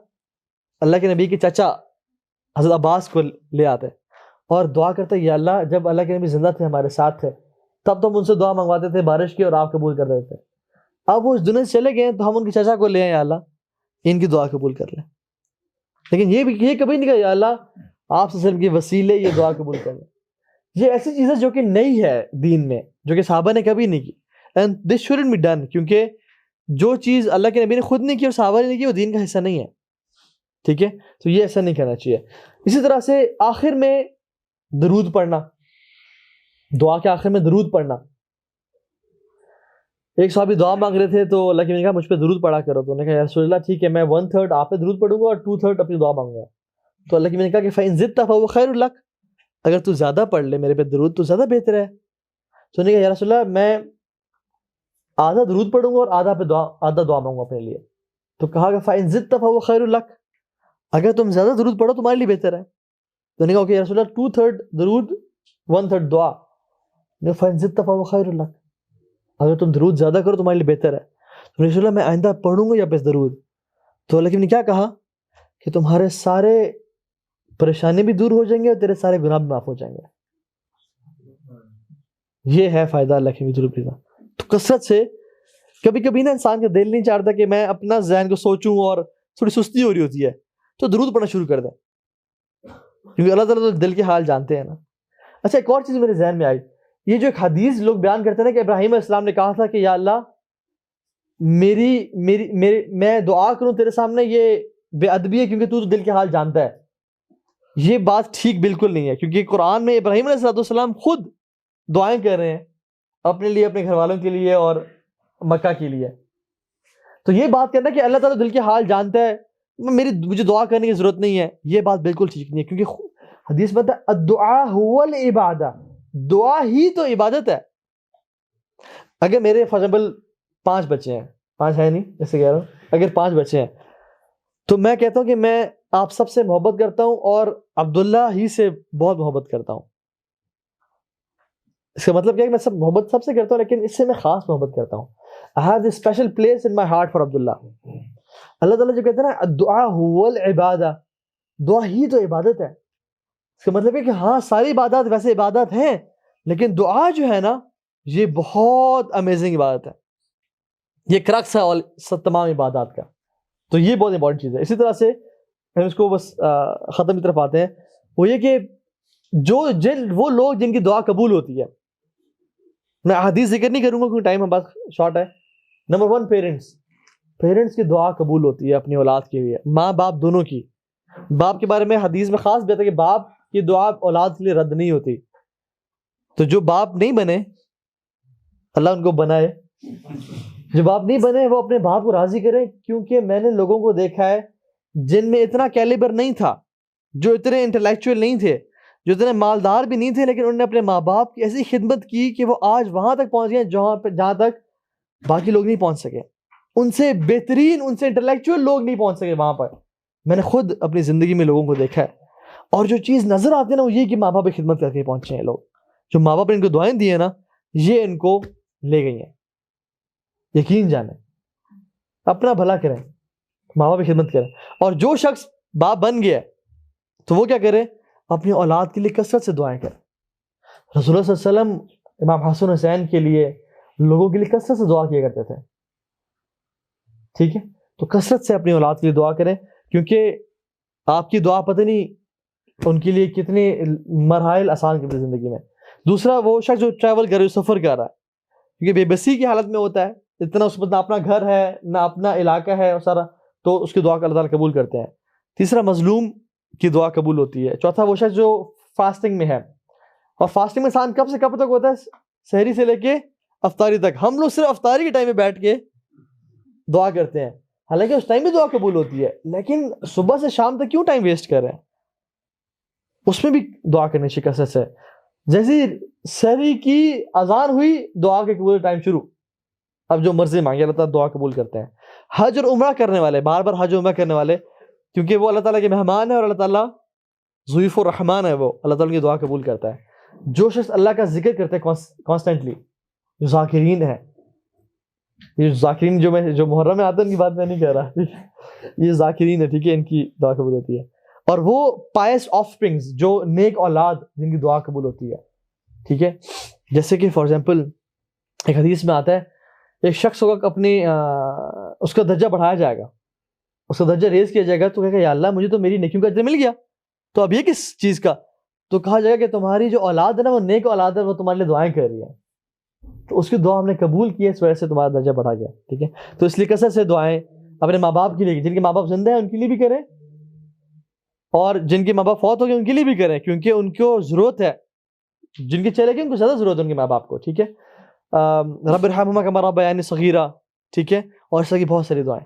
اللہ کے نبی کے چچا حضرت عباس کو لے آتے اور دعا کرتے یا اللہ جب اللہ کے نبی زندہ تھے ہمارے ساتھ تھے تب تو ہم ان سے دعا منگواتے تھے بارش کی اور آپ قبول کر دیتے. اب وہ اس دنیا سے چلے گئے تو ہم ان کے چچا کو لے آئے یا اللہ ان کی دعا قبول کر لیں. لیکن یہ کبھی نہیں کہا یا اللہ آپ صلی اللہ علیہ وسلم کے وسیلے یہ دعا قبول کر لیں. یہ ایسی چیزیں جو کہ نئی ہے دین میں، جو کہ صحابہ نے کبھی نہیں کی. And this shouldn't be done, کیونکہ جو چیز اللہ کے نبی نے خود نہیں کی اور صحابہ نے نہیں کی وہ دین کا حصہ نہیں ہے. ٹھیک ہے، تو یہ ایسا نہیں کرنا چاہیے. اسی طرح سے آخر میں درود پڑھنا، دعا کے آخر میں درود پڑھنا. ایک صحابی دعا مانگ رہے تھے تو اللہ کے نبی نے کہا مجھ پہ درود پڑھا کرو، تو انہوں نے کہا یا رسول اللہ ٹھیک ہے، میں 1/3 آپ پہ درود پڑھوں گا اور 2/3 اپنی دعا مانگوں گا. تو اللہ کے نبی نے کہا کہ فَإِن زِدْتَ فَهُوَ خَيْرٌ لَكَ، اگر تو زیادہ پڑھ لے میرے پہ درود تو زیادہ بہتر ہے. تو انہوں نے کہا یا رسول اللہ میں آدھا درود پڑھوں گا اور آدھا دعا مانگوں گا اپنے لیے. تو کہا کہ فَإِن زِدْتَ فَهُوَ خَيْرٌ لَكَ، اگر تم زیادہ درود پڑھو تمہارے لیے بہتر ہے. تو نے کہا کہ یا رسول اللہ 2/3 درود 1/3 دعا. فَإِن زِدْتَ فَهُوَ خَيْرٌ لَكَ، اگر تم درود زیادہ کرو تمہارے لیے بہتر ہے. تو رسول اللہ میں آئندہ پڑھوں گا یا بس درود. تو اللہ نے کیا کہا کہ تمہارے سارے پریشانی بھی دور ہو جائیں گے اور تیرے سارے گناہ بھی معاف ہو جائیں گے. یہ ہے فائدہ اللہ کے درود کا. تو کثرت سے کبھی کبھی نا انسان کا دل نہیں چاہتا کہ میں اپنا ذہن کو سوچوں اور تھوڑی سستی ہو رہی ہوتی ہے تو درود پڑھنا شروع کر دیں، کیونکہ اللہ تعالیٰ تو دل کے حال جانتے ہیں نا. اچھا ایک اور چیز میرے ذہن میں آئی، یہ جو ایک حدیث لوگ بیان کرتے ہیں نا کہ ابراہیم علیہ السلام نے کہا تھا کہ یا اللہ میں دعا کروں تیرے سامنے یہ بے ادبی ہے کیونکہ تو دل کے حال جانتا ہے. یہ بات ٹھیک بالکل نہیں ہے، کیونکہ قرآن میں ابراہیم علیہ السلام خود دعائیں کر رہے ہیں اپنے لیے، اپنے گھر والوں کے لیے اور مکہ کے لیے. تو یہ بات کرنا کہ اللہ تعالیٰ دل کے حال جانتا ہے مجھے دعا کرنے کی ضرورت نہیں ہے، یہ بات بالکل ٹھیک نہیں ہے، کیونکہ حدیث میں بتا الدعاء هو العبادہ، دعا ہی تو عبادت ہے. اگر میرے فار ایگزامپل 5 بچے ہیں، 5 ہے نہیں جیسے کہہ رہا ہوں، اگر 5 بچے ہیں تو میں کہتا ہوں کہ میں آپ سب سے محبت کرتا ہوں اور عبداللہ ہی سے بہت محبت کرتا ہوں. اس کا مطلب کیا ہے کہ میں محبت سب سے کرتا ہوں لیکن اس سے میں خاص محبت کرتا ہوں. I have this special place in my heart for عبداللہ. اللہ تعالیٰ جو کہتے ہیں نا الدعاء هو العبادہ، دعا ہی تو عبادت ہے. اس کا مطلب ہے کہ ہاں ساری عبادات ویسے عبادت ہیں لیکن دعا جو ہے نا یہ بہت امیزنگ عبادت ہے، یہ کرکس ہے تمام عبادات کا. تو یہ بہت امپورٹنٹ چیز ہے. اسی طرح سے ہم اس کو بس ختم کی طرف آتے ہیں، وہ یہ کہ وہ لوگ جن کی دعا قبول ہوتی ہے، میں حدیث ذکر نہیں کروں گا کیونکہ ٹائم ہمارا شارٹ ہے. نمبر 1 پیرنٹس کی دعا قبول ہوتی ہے اپنی اولاد کے لیے، ماں باپ دونوں کی. باپ کے بارے میں حدیث میں خاص بات ہے کہ باپ کی دعا اولاد کے لیے رد نہیں ہوتی. تو جو باپ نہیں بنے اللہ ان کو بنائے، جو باپ نہیں بنے وہ اپنے باپ کو راضی کریں، کیونکہ میں نے لوگوں کو دیکھا ہے جن میں اتنا کیلیبر نہیں تھا، جو اتنے انٹلیکچوئل نہیں تھے، جو اتنے مالدار بھی نہیں تھے، لیکن انہوں نے اپنے ماں باپ کی ایسی خدمت کی کہ وہ آج وہاں تک پہنچ گئے جہاں تک باقی لوگ نہیں پہنچ سکے. ان سے بہترین، ان سے انٹلیکچوئل لوگ نہیں پہنچ سکے وہاں پر. میں نے خود اپنی زندگی میں لوگوں کو دیکھا ہے، اور جو چیز نظر آتی ہے نا وہ یہ کہ ماں باپ کی خدمت کر کے پہنچے ہیں لوگ. جو ماں باپ نے ان کو دعائیں دی ہیں نا یہ ان کو لے گئی ہیں. یقین جانیں، اپنا بھلا کریں، ماں باپ کی خدمت کریں. اور جو شخص باپ بن گیا تو وہ کیا کرے؟ اپنی اولاد کے لیے کثرت سے دعائیں کریں. رسول اللہ صلی اللہ علیہ وسلم امام حسن حسین کے لیے، لوگوں کے لیے کثرت سے دعا کیا کرتے تھے. ٹھیک ہے، تو کثرت سے اپنی اولاد کے لیے دعا کریں، کیونکہ آپ کی دعا پتہ نہیں ان کے لیے کتنے مراحل آسان کرتی زندگی میں. دوسرا وہ شخص جو ٹریول کر رہا ہے، سفر کر رہا ہے، کیونکہ بے بسی کی حالت میں ہوتا ہے، اتنا اس پر نہ اپنا گھر ہے نہ اپنا علاقہ ہے اور سارا، تو اس کی دعا کا اللہ تعالیٰ قبول کرتے ہیں. تیسرا مظلوم کی دعا قبول ہوتی ہے. چوتھا وہ شخص جو فاسٹنگ میں ہے، اور فاسٹنگ میں انسان کب سے کب تک ہوتا ہے؟ سحری سے لے کے افطاری تک. ہم لوگ صرف افطاری کے ٹائم میں بیٹھ کے دعا کرتے ہیں، حالانکہ اس ٹائم بھی دعا قبول ہوتی ہے، لیکن صبح سے شام تک کیوں ٹائم ویسٹ کر رہے ہیں؟ اس میں بھی دعا کرنے کی کثرت سے. جیسی سحری کی اذان ہوئی دعا کے قبول ٹائم شروع، اب جو مرضی مانگے اللہ تعالیٰ دعا قبول کرتے ہیں. حج اور عمرہ کرنے والے، بار بار حج و عمرہ کرنے والے، کیونکہ وہ اللہ تعالیٰ کے مہمان ہیں اور اللہ تعالیٰ ضیوف الرحمان ہے، وہ اللہ تعالیٰ کی دعا قبول کرتا ہے. جو شخص اللہ کا ذکر کرتے ہیں کانسٹنٹلی، جو ذاکرین ہے، یہ ذاکرین جو محرم میں آتے ہیں ان کی بات میں نہیں کہہ رہا، یہ ذاکرین ہے، ٹھیک ہے، ان کی دعا قبول ہوتی ہے. اور وہ پائس آف سپرنگز، جو نیک اولاد جن کی دعا قبول ہوتی ہے. ٹھیک ہے، جیسے کہ فار ایگزامپل ایک حدیث میں آتا ہے ایک شخص ہوگا اپنی اس کا درجہ بڑھایا جائے گا، اس کا درجہ ریز کیا جائے گا، تو کہے گا یا اللہ مجھے تو میری نیکیوں کا اجر مل گیا، تو اب یہ کس چیز کا؟ تو کہا جائے گا کہ تمہاری جو اولاد ہے نا وہ نیک اولاد ہے، وہ تمہارے لیے دعائیں کر رہی ہے. تو اس کی دعا ہم نے قبول کی ہے، اس وجہ سے تمہارا درجہ بڑھا گیا. ٹھیک ہے، تو اس لیے کثرت سے دعائیں اپنے ماں باپ کے لیے، جن کے ماں باپ زندہ ہیں ان کے لیے بھی کریں، اور جن کے ماں باپ فوت ہو گئے ان کے لیے بھی کریں، کیونکہ ان کو ضرورت ہے. جن کے چلے گئے ان کو زیادہ ضرورت ہے ان کے ماں باپ کو. ٹھیک ہے، رب ارحمہما کما ربیانی صغیرا. ٹھیک ہے، اور اس طرح کی بہت ساری دعائیں.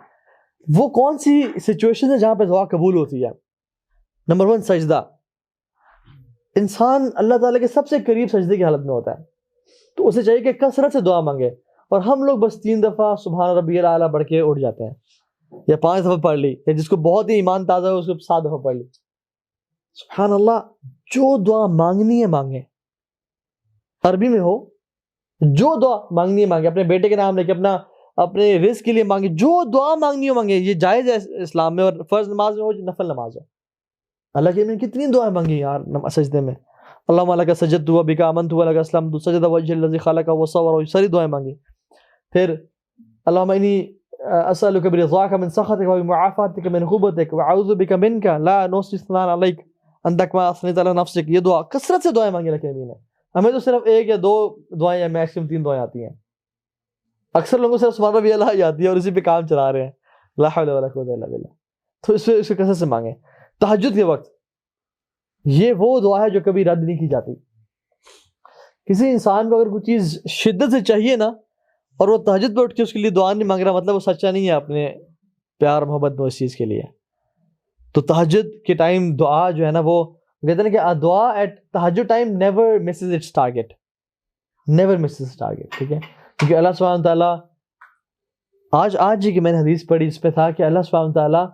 وہ کون سی سچویشن ہے جہاں پہ دعا قبول ہوتی ہے؟ نمبر 1 سجدہ. انسان اللہ تعالیٰ کے سب سے قریب سجدے کی حالت میں ہوتا ہے، تو اسے چاہیے کہ کثرت سے دعا مانگے. اور ہم لوگ بس 3 دفعہ سبحان ربی الاعلیٰ پڑھ کے اٹھ جاتے ہیں، یا 5 دفعہ پڑھ لی، یا جس کو بہت ہی ایمان تازہ ہو اس کو 7 دفعہ پڑھ لی. سبحان اللہ، جو دعا مانگنی ہے مانگے، عربی میں ہو، جو دعا مانگنی ہے مانگے. اپنے بیٹے کے نام لے کے، اپنے رزق کے لیے مانگے، جو دعا مانگنی ہو مانگے. یہ جائز ہے اسلام میں، اور فرض نماز میں ہو، نفل نماز ہو. اللہ کے میں کتنی دعائیں مانگی یار سجدے میں. اللہم لک سجدت وبک آمنت ولک اسلمت سجد وجہ الذی خلق وصور، ساری دعائیں مانگی. پھر اللہم انی اسألک برضاک من سخطک وبمعافاتک من غضبک واعوذ بک منک لا نحصی ثناء علیک انت کما اثنیت علی نفسک. یہ دعا کثرت سے دعائیں مانگی اللہ کے نبی نے. ہمیں تو صرف 1 یا 2 دعائیں یا میکسیمم 3 دعائیں آتی ہیں. اکثر لوگوں سے سبحان ربی اللہ آتی ہے اور اسی پہ کام چلا رہے ہیں. لا حول ولا قوت الا باللہ. تو اس کو کثرت سے مانگیں. تہجد کے وقت یہ وہ دعا ہے جو کبھی رد نہیں کی جاتی. کسی انسان کو اگر کوئی چیز شدت سے چاہیے نا، اور وہ تہجد پہ اٹھ کے اس کے لیے دعا نہیں مانگ رہا، مطلب وہ سچا نہیں ہے اپنے پیار محبت میں اس چیز کے لیے. تو تہجد کے ٹائم دعا جو ہے نا، وہ کہتے ہیں کہ دعا ایٹ تہجد time never Mrs its target, never Mrs its target. ٹھیک ہے، کیونکہ اللہ سبحانہ تعالیٰ آج ہی کہ میں نے حدیث پڑھی اس پہ تھا کہ اللہ سبحانہ تعالیٰ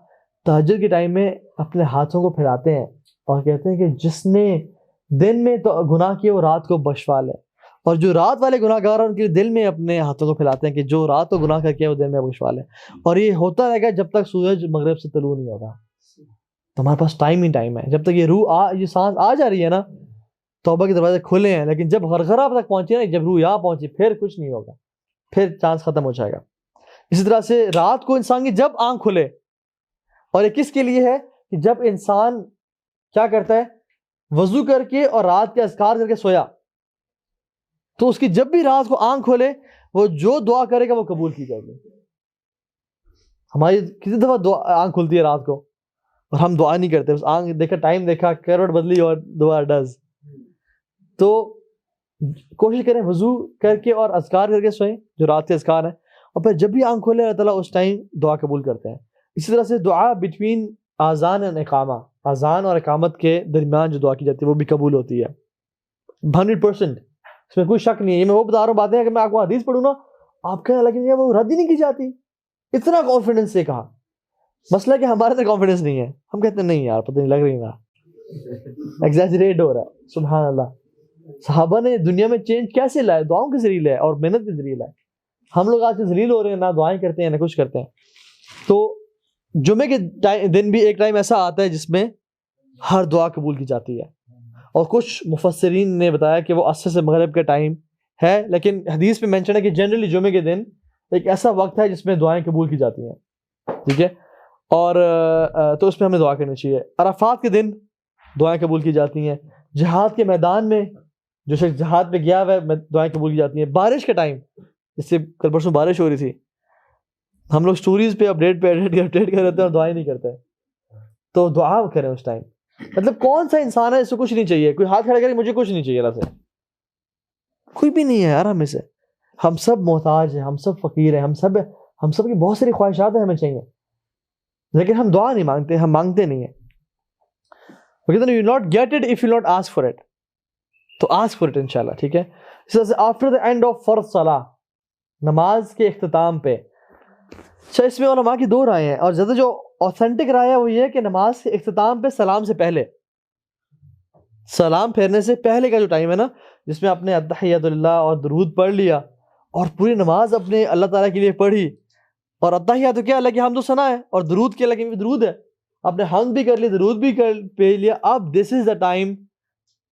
تہجد کے ٹائم میں اپنے ہاتھوں کو پھیلاتے ہیں اور کہتے ہیں کہ جس نے دن میں تو گناہ کیے وہ رات کو بخشوا لے. اور جو رات والے گناہ گار ہیں ان کے دل میں اپنے ہاتھوں کو پھیلاتے ہیں کہ جو رات کو گناہ کر کے وہ دن میں بخشوا لے. اور یہ ہوتا رہے گا جب تک سورج مغرب سے طلوع نہیں ہوگا. تو ہمارے پاس ٹائم ہی ٹائم ہے. جب تک یہ سانس آ جا رہی ہے نا، توبہ کے دروازے کھلے ہیں، لیکن جب غرغرہ تک پہنچے نا، جب روح یہاں پہنچی، پھر کچھ نہیں ہوگا، پھر چانس ختم ہو جائے گا. اسی طرح سے رات کو انسان کی جب آنکھ کھلے، اور یہ کس کے لیے ہے کہ جب انسان کیا کرتا ہے، وضو کر کے اور رات کے اذکار کر کے سویا، تو اس کی جب بھی رات کو آنکھ کھولے، وہ جو دعا کرے گا وہ قبول کی جائے گی. ہماری کتنی دفعہ آنکھ کھلتی ہے رات کو اور ہم دعا نہیں کرتے، بس آنکھ دیکھا، ٹائم دیکھا، کروٹ بدلی اور دعا ڈز. تو کوشش کریں وضو کر کے اور اذکار کر کے سوئیں جو رات کے اذکار ہیں، اور پھر جب بھی آنکھ کھولے اللہ تعالیٰ اس ٹائم دعا قبول کرتے ہیں. اسی طرح سے دعا بٹوین آذان اور اقامہ، اذان اور اقامت کے درمیان جو دعا کی جاتی ہے وہ بھی قبول ہوتی ہے 100%. اس میں کوئی شک نہیں ہے. یہ میں وہ بتا رہا ہوں باتیں کہ میں آپ کو حدیث پڑھوں نا، آپ کہنے لگیں گے وہ رد ہی نہیں کی جاتی. اتنا کانفیڈنس سے کہا. مسئلہ کہ ہمارے اندر کانفیڈنس نہیں ہے، ہم کہتے ہیں نہیں یار پتہ نہیں لگ رہی نا، ایگزیجریٹ ہو رہا ہے. سبحان اللہ، صحابہ نے دنیا میں چینج کیسے لائے؟ دعاؤں کے ذریعے لائے اور محنت کے ذریعے لائے. ہم لوگ آج ذلیل ہو رہے ہیں، نہ دعائیں کرتے ہیں نہ کچھ کرتے ہیں. تو جمعے کے دن بھی ایک ٹائم ایسا آتا ہے جس میں ہر دعا قبول کی جاتی ہے، اور کچھ مفسرین نے بتایا کہ وہ عصر سے مغرب کا ٹائم ہے، لیکن حدیث میں مینشن ہے کہ جنرلی جمعے کے دن ایک ایسا وقت ہے جس میں دعائیں قبول کی جاتی ہیں. ٹھیک ہے، اور تو اس میں ہمیں دعا کرنی چاہیے. عرفات کے دن دعائیں قبول کی جاتی ہیں. جہاد کے میدان میں جو شخص جہاد پہ گیا ہوا ہے دعائیں قبول کی جاتی ہیں. بارش کا ٹائم، جس سے کل پرسوں بارش ہو رہی تھی، ہم لوگ سٹوریز پہ اپڈیٹ کر رہے تھے اور دعائیں نہیں کرتے. تو دعا کریں اس ٹائم. مطلب کون سا انسان ہے اس کو کچھ نہیں چاہیے؟ کوئی ہاتھ کھڑا کرے مجھے کچھ نہیں چاہیے اللہ سے، کوئی بھی نہیں ہے یار ہمیں سے. ہم سب محتاج ہیں، ہم سب فقیر ہیں، ہم سب کی بہت ساری خواہشات ہیں ہمیں چاہیے، لیکن ہم دعا نہیں مانگتے، ہم مانگتے نہیں ہیں. وہ کہتے ہیں you not get it if you not ask for it. تو ask for it انشاءاللہ. ٹھیک ہے. اس طرح سے after the end of فرض صلاح، نماز کے اختتام پہ. اچھا، اس میں علماء کی 2 رائے ہیں، اور زیادہ جو اوتھینٹک رائے ہے وہ یہ ہے کہ نماز کے اختتام پہ سلام سے پہلے، سلام پھیرنے سے پہلے کا جو ٹائم ہے نا، جس میں آپ نے التحیات للہ اور درود پڑھ لیا اور پوری نماز اپنے اللہ تعالیٰ کے لیے پڑھی، اور التحیات کیا اللہ کی حمد و ثنا ہے، اور درود کیا اللہ کی درود ہے، آپ نے حمد بھی کر لی، درود بھی پڑھ لیا. اب دس از دا ٹائم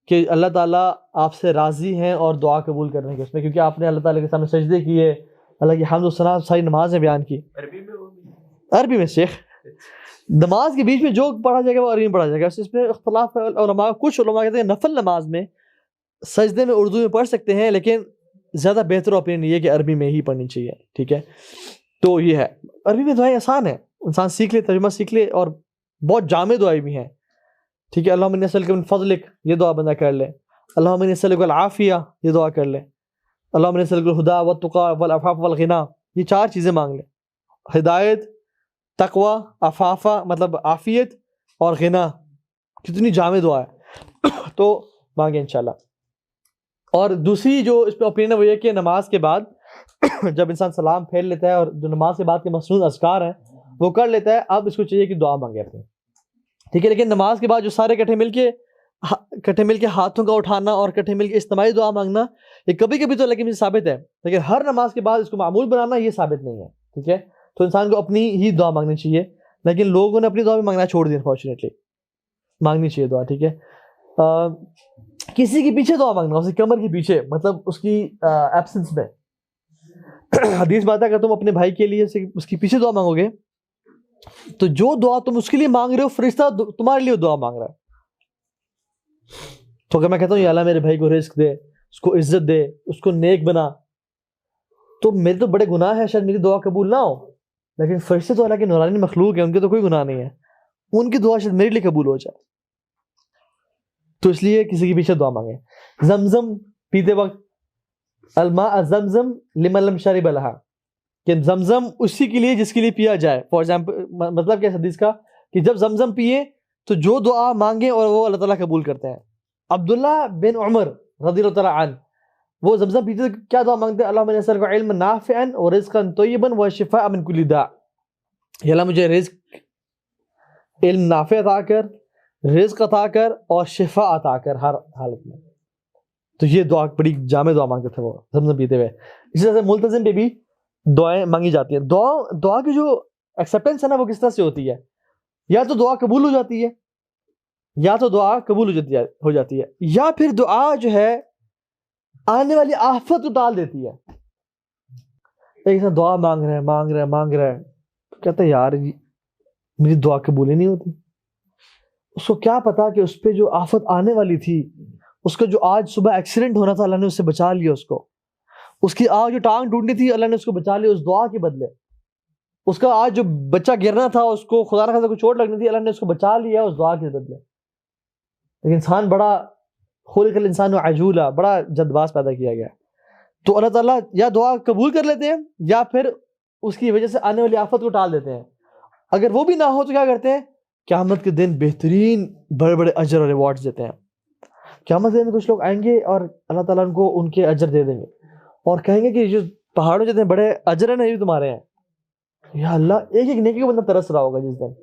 کہ اللہ تعالیٰ آپ سے راضی ہیں اور دعا قبول کرنے کے اس میں، کیونکہ آپ نے اللہ تعالیٰ کے سامنے سجدے کیے، اللہ کی حمد و ثنا ساری نماز میں بیان کی. عربی میں شیخ نماز کے بیچ میں جو پڑھا جائے گا وہ عربی میں پڑھا جائے گا. اس میں اختلاف ہے علماء. کچھ علماء کہتے ہیں نفل نماز میں سجدے میں اردو میں پڑھ سکتے ہیں، لیکن زیادہ بہتر اوپینین یہ ہے کہ عربی میں ہی پڑھنی چاہیے. ٹھیک ہے, تو یہ ہے. عربی میں دعائیں آسان ہیں, انسان سیکھ لے, ترجمہ سیکھ لے, اور بہت جامع دعائیں بھی ہیں. ٹھیک ہے, اللہم انی اسألک من فضلک, یہ دعا بندہ کر لے. اللہم انی اسألک العافیہ, یہ دعا کر لے. اللہم انی اسألک الہدی والتقی والعفاف والغنی, یہ 4 چیزیں مانگ لے. ہدایت, تقوی, عفافہ مطلب عافیت, اور غنا. کتنی جامع دعا ہے. تو مانگیں انشاءاللہ. اور دوسری جو اس پہ اوپینین ہے وہ یہ کہ نماز کے بعد جب انسان سلام پھیر لیتا ہے اور جو نماز کے بعد کے مسنون اذکار ہیں وہ کر لیتا ہے, اب اس کو چاہیے کہ دعا مانگے اپنی. ٹھیک ہے, لیکن نماز کے بعد جو سارے کٹھے مل کے ہاتھوں کا اٹھانا اور کٹھے مل کے اجتماعی دعا مانگنا, یہ کبھی کبھی تو لیکن ثابت ہے, لیکن ہر نماز کے بعد اس کو معمول بنانا یہ ثابت نہیں ہے. ٹھیک ہے, تو انسان کو اپنی ہی دعا مانگنی چاہیے, لیکن لوگوں نے اپنی دعا بھی مانگنا چھوڑ دیا. انفارچونیٹلی مانگنی چاہیے دعا. ٹھیک ہے, کسی کے پیچھے دعا مانگنا, اس کی کمر کے پیچھے, مطلب اس کی ایبسنس میں. حدیث بات ہے کہ تم اپنے بھائی کے لیے اس کے پیچھے دعا مانگو گے تو جو دعا تم اس کے لیے مانگ رہے ہو فرشتہ تمہارے لیے دعا مانگ رہا ہے. تو اگر میں کہتا ہوں یا اللہ میرے بھائی کو رزق دے, اس کو عزت دے, اس کو نیک بنا, تو میرے تو بڑے گناہ ہے, شاید میری دعا قبول نہ ہو, لیکن فرشتے تو اللہ کے نورانی مخلوق ہیں, ان کے تو کوئی گناہ نہیں ہے, ان کی دعا شاید میرے لیے قبول ہو جائے. تو اس لیے کسی کے پیچھے دعا مانگیں. زمزم پیتے وقت, الماء زمزم لمن لم شرب لها, کہ زمزم اسی کے لیے جس کے لیے پیا جائے. فار ایگزامپل مطلب کیا حدیث کا کہ جب زمزم پیے تو جو دعا مانگیں اور وہ اللہ تعالیٰ قبول کرتے ہیں. عبداللہ بن عمر رضی اللہ تعالیٰ عنہ وہ زمزم پیتے تو کیا دعا مانگتے ہیں؟ اللہم انی اسألک علما نافعا ورزقا طیبا وشفاء من کل داء. یا اللہ مجھے رزق, علم نافع عطا کر, رزق عطا کر, اور شفا عطا کر ہر حالت میں. تو یہ دعا بڑی جامع دعا مانگتے تھے وہ زمزم پیتے ہوئے. اسی طرح سے ملتزم پہ بھی دعائیں مانگی جاتی ہیں. دعا کی جو ایکسیپٹنس ہے نا وہ کس طرح سے ہوتی ہے؟ یا تو دعا قبول ہو جاتی ہے, ہو جاتی ہے, یا پھر دعا جو ہے آنے والی آفت کو ٹال دیتی ہے. ایک انسان دعا مانگ رہا ہے, کہتا ہے یار میری دعا قبول ہی نہیں ہوتی. اس کو کیا پتا کہ اس پہ جو آفت آنے والی تھی, اس کا جو آج صبح ایکسیڈنٹ ہونا تھا اللہ نے اس سے بچا لیا اس کو. اس کی آج جو ٹانگ ٹوٹنی تھی اللہ نے اس کو بچا لیا اس دعا کے بدلے. اس کا آج جو بچہ گرنا تھا, اس کو خدا نخواستہ کوئی چوٹ لگنی تھی, اللہ نے اس کو بچا لیا اس دعا کے بدلے. لیکن انسان بڑا خلق الانسان عجولا, بڑا جلد باز پیدا کیا گیا. تو اللہ تعالیٰ یا دعا قبول کر لیتے ہیں یا پھر اس کی وجہ سے آنے والی آفت کو ٹال دیتے ہیں. اگر وہ بھی نہ ہو تو کیا کرتے ہیں؟ قیامت کے دن بہترین بڑے بڑے اجر اور ریوارڈز دیتے ہیں. قیامت کے دن کچھ لوگ آئیں گے اور اللہ تعالیٰ ان کو ان کے اجر دے دیں گے اور کہیں گے کہ جو پہاڑوں جتنے بڑے اجر ہیں نا یہ بھی تمہارے ہیں. یا اللہ ایک ایک نیکی کو بندہ ترس رہا ہوگا جس دن,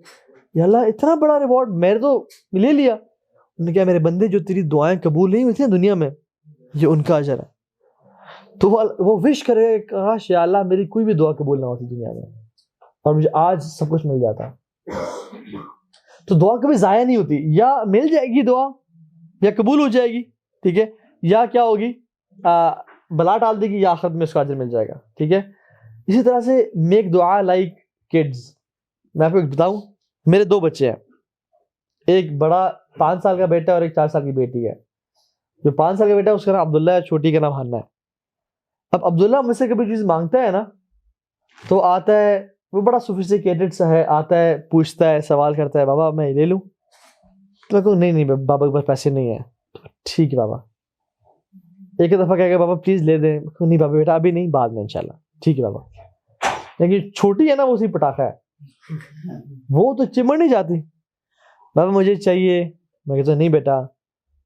یا اللہ اتنا بڑا ریوارڈ میں نے تو لے لیا. انہوں نے کہا میرے بندے جو تیری دعائیں قبول نہیں ہوئی تھیں دنیا میں یہ ان کا اجر ہے. تو وہ وش کرے کاش یا اللہ میری کوئی بھی دعا قبول نہ ہوتی دنیا میں اور مجھے آج سب کچھ مل جاتا. تو دعا کبھی ضائع نہیں ہوتی, یا مل جائے گی دعا یا قبول ہو جائے گی, ٹھیک ہے, یا کیا ہوگی بلا ٹال دے گی, یا آخرت میں اس کا اجر مل جائے گا. ٹھیک ہے. اسی طرح سے میک دعا لائک کڈز. میں آپ کو بتاؤں, میرے 2 بچے ہیں, ایک بڑا 5 سال کا بیٹا اور ایک 4 سال کی بیٹی ہے. جو 5 سال کا بیٹا ہے اس کا نام عبداللہ ہے, چھوٹی کا نام حنا ہے. اب عبداللہ مجھ سے کبھی چیز مانگتا ہے نا تو آتا ہے, وہ بڑا سوفسٹیکیٹڈ سا ہے, آتا ہے پوچھتا ہے سوال کرتا ہے, بابا میں لے لوں؟ تو میں کہوں نہیں بابا کے پاس پیسے نہیں ہیں. ٹھیک ہے بابا. ایک دفعہ کہے گا بابا پلیز لے دیں, نہیں بابا بیٹا ابھی نہیں, بعد میں انشاءاللہ. ٹھیک ہے بابا. لیکن چھوٹی ہے نا وہ اسی پٹاخہ ہے, وہ تو چمڑ نہیں جاتی. بابا مجھے چاہیے, میں کہتا ہوں نہیں بیٹا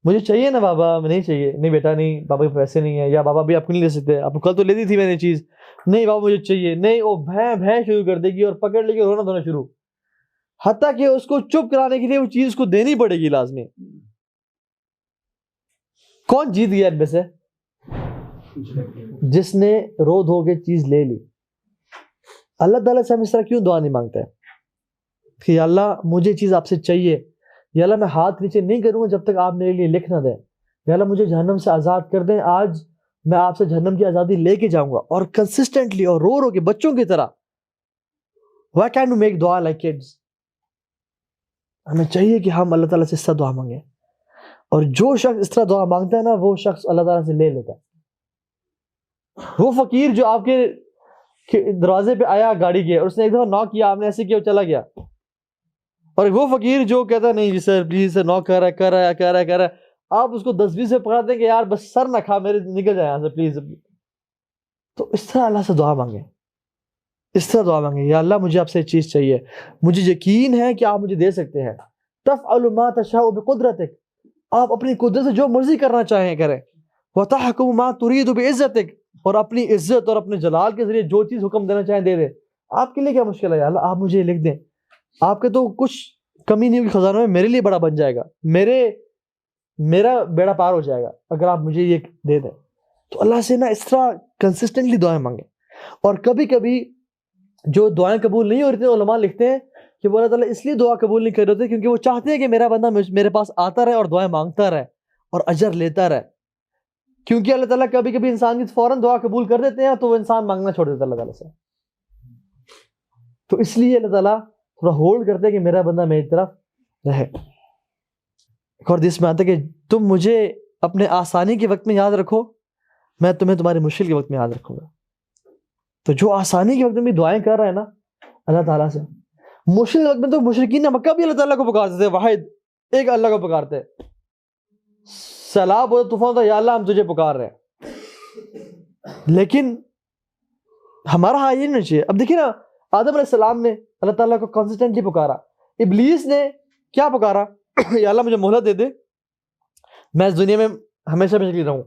مجھے چاہیے نا بابا, میں نہیں چاہیے, نہیں بیٹا نہیں بابا کے پیسے نہیں ہیں, یا بابا بھی آپ کو نہیں لے سکتے, آپ کو کل تو لے دی تھی میں نے چیز, نہیں بابا مجھے چاہیے, نہیں وہ بھیں شروع کر دے گی اور پکڑ لے کے رونا دھونا شروع, حتیٰ کہ اس کو چپ کرانے کے لیے وہ چیز کو دینی پڑے گی لازمی. کون جیت گیا ان میں سے؟ جس نے رو دھو کے چیز لے لی. اللہ تعالیٰ سے ہم اس طرح کیوں دعا نہیں مانگتے ہیں کہ یا اللہ مجھے چیز آپ سے چاہیے, یا اللہ میں ہاتھ نیچے نہیں کروں گا جب تک آپ میرے لیے لکھ نہ دیں, یا اللہ مجھے جہنم سے آزاد کر دیں, آج میں آپ سے جہنم کی آزادی لے کے جاؤں گا. اور کنسسٹنٹلی اور رو کے بچوں کی طرح. Why can't we make dua like kids? ہمیں چاہیے کہ ہم اللہ تعالیٰ سے اس طرح دعا مانگیں, اور جو شخص اس طرح دعا مانگتا ہے نا وہ شخص اللہ تعالیٰ سے لے لیتا ہے. وہ فقیر جو آپ کے دروازے پہ آیا گاڑی کے اور اس نے ایک دفعہ ناک کیا، آپ نے ایسے کیا چلا گیا، اور وہ فقیر جو کہتا نہیں جی سر پلیز سر، ناک کر رہا ہے، آپ اس کو 10-20 سے پکڑاتے ہیں کہ یار بس سر نہ کھا میرے، نکل جائے یہاں سے پلیز. تو اس طرح اللہ سے دعا مانگیں، اس طرح دعا مانگیں، یا اللہ مجھے آپ سے چیز چاہیے، مجھے یقین ہے کہ آپ مجھے دے سکتے ہیں. تفعل ما تشاء بقدرتک، آپ اپنی قدرت سے جو مرضی کرنا چاہیں کریں. وتحکم ما ترید بعزتک، اور اپنی عزت اور اپنے جلال کے ذریعے جو چیز حکم دینا چاہیں دے دیں. آپ کے لیے کیا مشکل ہے یا اللہ، آپ مجھے یہ لکھ دیں، آپ کے تو کچھ کمی نہیں ہوگی خزانوں میں، میرے لیے بڑا بن جائے گا، میرا بیڑا پار ہو جائے گا اگر آپ مجھے یہ دے دیں. تو اللہ سے نا اس طرح کنسسٹنٹلی دعائیں مانگیں. اور کبھی کبھی جو دعائیں قبول نہیں ہو رہی تھیں، علماء لکھتے ہیں کہ وہ اللہ تعالیٰ اس لیے دعا قبول نہیں کر رہے تھے کیونکہ وہ چاہتے ہیں کہ میرا بندہ میرے پاس آتا رہے اور دعائیں مانگتا رہے اور اجر لیتا رہے. کیونکہ اللہ تعالیٰ کبھی کبھی انسان کی فوراً دعا قبول کر دیتے ہیں تو وہ انسان مانگنا چھوڑ دیتا ہے اللہ تعالیٰ سے. تو اس لیے اللہ تعالیٰ تھوڑا ہولڈ کرتے ہیں کہ میرا بندہ میری طرف رہے. ایک اور حدیث میں آتا ہے کہ تم مجھے اپنے آسانی کے وقت میں یاد رکھو، میں تمہیں تمہاری مشکل کے وقت میں یاد رکھوں گا. تو جو آسانی کے وقت میں بھی دعائیں کر رہے ہیں نا اللہ تعالیٰ سے، مشکل وقت میں تو مشرکین مکہ بھی اللہ تعالیٰ کو پکارتے تھے، واحد ایک اللہ کو پکارتے. سیلاب ہو طوفان ہوتا، یا اللہ ہم تجھے پکار رہے ہیں. لیکن ہمارا حال یہ نہیں چاہیے. اب دیکھیں نا، آدم علیہ السلام نے اللہ تعالیٰ کو کنسسٹنٹلی پکارا. ابلیس نے کیا پکارا؟ یا اللہ مجھے مہلت دے دے، میں اس دنیا میں ہمیشہ کے لیے رہوں.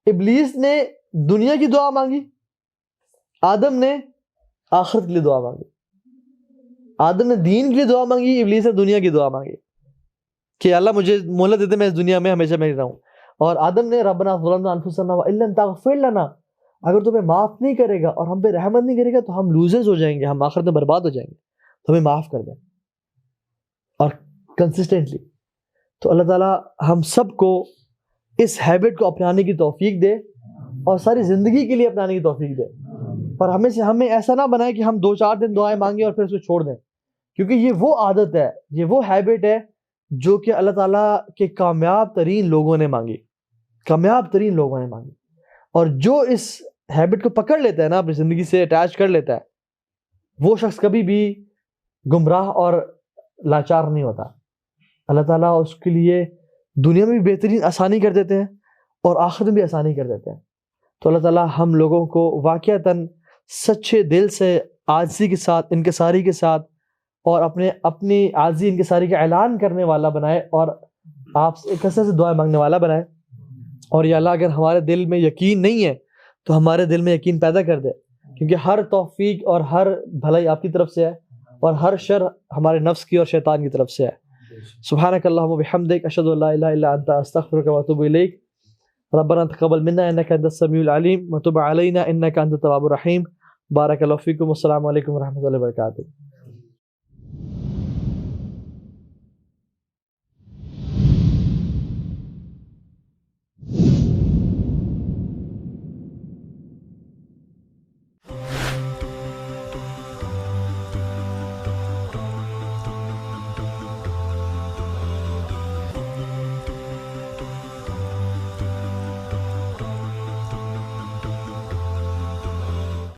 ابلیس نے دنیا کی دعا مانگی، آدم نے آخرت کے لیے دعا مانگی. آدم نے دین کے لیے دعا مانگی، ابلیس نے دنیا کی دعا مانگی کہ اللہ مجھے مہلت دے دے، میں اس دنیا میں ہمیشہ میں رہوں. اور آدم نے ربنا ظلمنا انفسنا وان لم تغفر لنا، اگر تمہیں معاف نہیں کرے گا اور ہم پہ رحمت نہیں کرے گا تو ہم لوزرز ہو جائیں گے، ہم آخرت میں برباد ہو جائیں گے، تو ہمیں معاف کر دیں. اور کنسسٹنٹلی تو اللہ تعالیٰ ہم سب کو اس ہیبٹ کو اپنانے کی توفیق دے اور ساری زندگی کے لیے اپنانے کی توفیق دے. اور ہمیں ایسا نہ بنائے کہ ہم 2-4 دن دعائیں مانگیں اور پھر اس کو چھوڑ دیں، کیونکہ یہ وہ عادت ہے، یہ وہ ہیبٹ ہے جو کہ اللہ تعالیٰ کے کامیاب ترین لوگوں نے مانگی، کامیاب ترین لوگوں نے مانگی. اور جو اس ہیبٹ کو پکڑ لیتا ہے نا، اپنی زندگی سے اٹیچ کر لیتا ہے، وہ شخص کبھی بھی گمراہ اور لاچار نہیں ہوتا. اللہ تعالیٰ اس کے لیے دنیا میں بھی بہترین آسانی کر دیتے ہیں اور آخرت میں بھی آسانی کر دیتے ہیں. تو اللہ تعالیٰ ہم لوگوں کو واقعتاً سچے دل سے عاجزی کے ساتھ، انکساری کے ساتھ، اور اپنی عاجزی انکساری کا اعلان کرنے والا بنائے اور آپ سے کثرت سے دعائیں مانگنے والا بنائے. اور یا اللہ اگر ہمارے دل میں یقین نہیں ہے تو ہمارے دل میں یقین پیدا کر دے، کیونکہ ہر توفیق اور ہر بھلائی آپ کی طرف سے ہے اور ہر شر ہمارے نفس کی اور شیطان کی طرف سے ہے. سبحانک اللہم و بحمدک، اشہد ان لا الہ الا انت، استغفرک و اتوب الیک. ربنا تقبل منا انک انت السمیع العلیم وتب علینا انک انت التواب الرحیم. بارک اللہ فیکم، السلام علیکم ورحمۃ اللہ وبرکاتہ.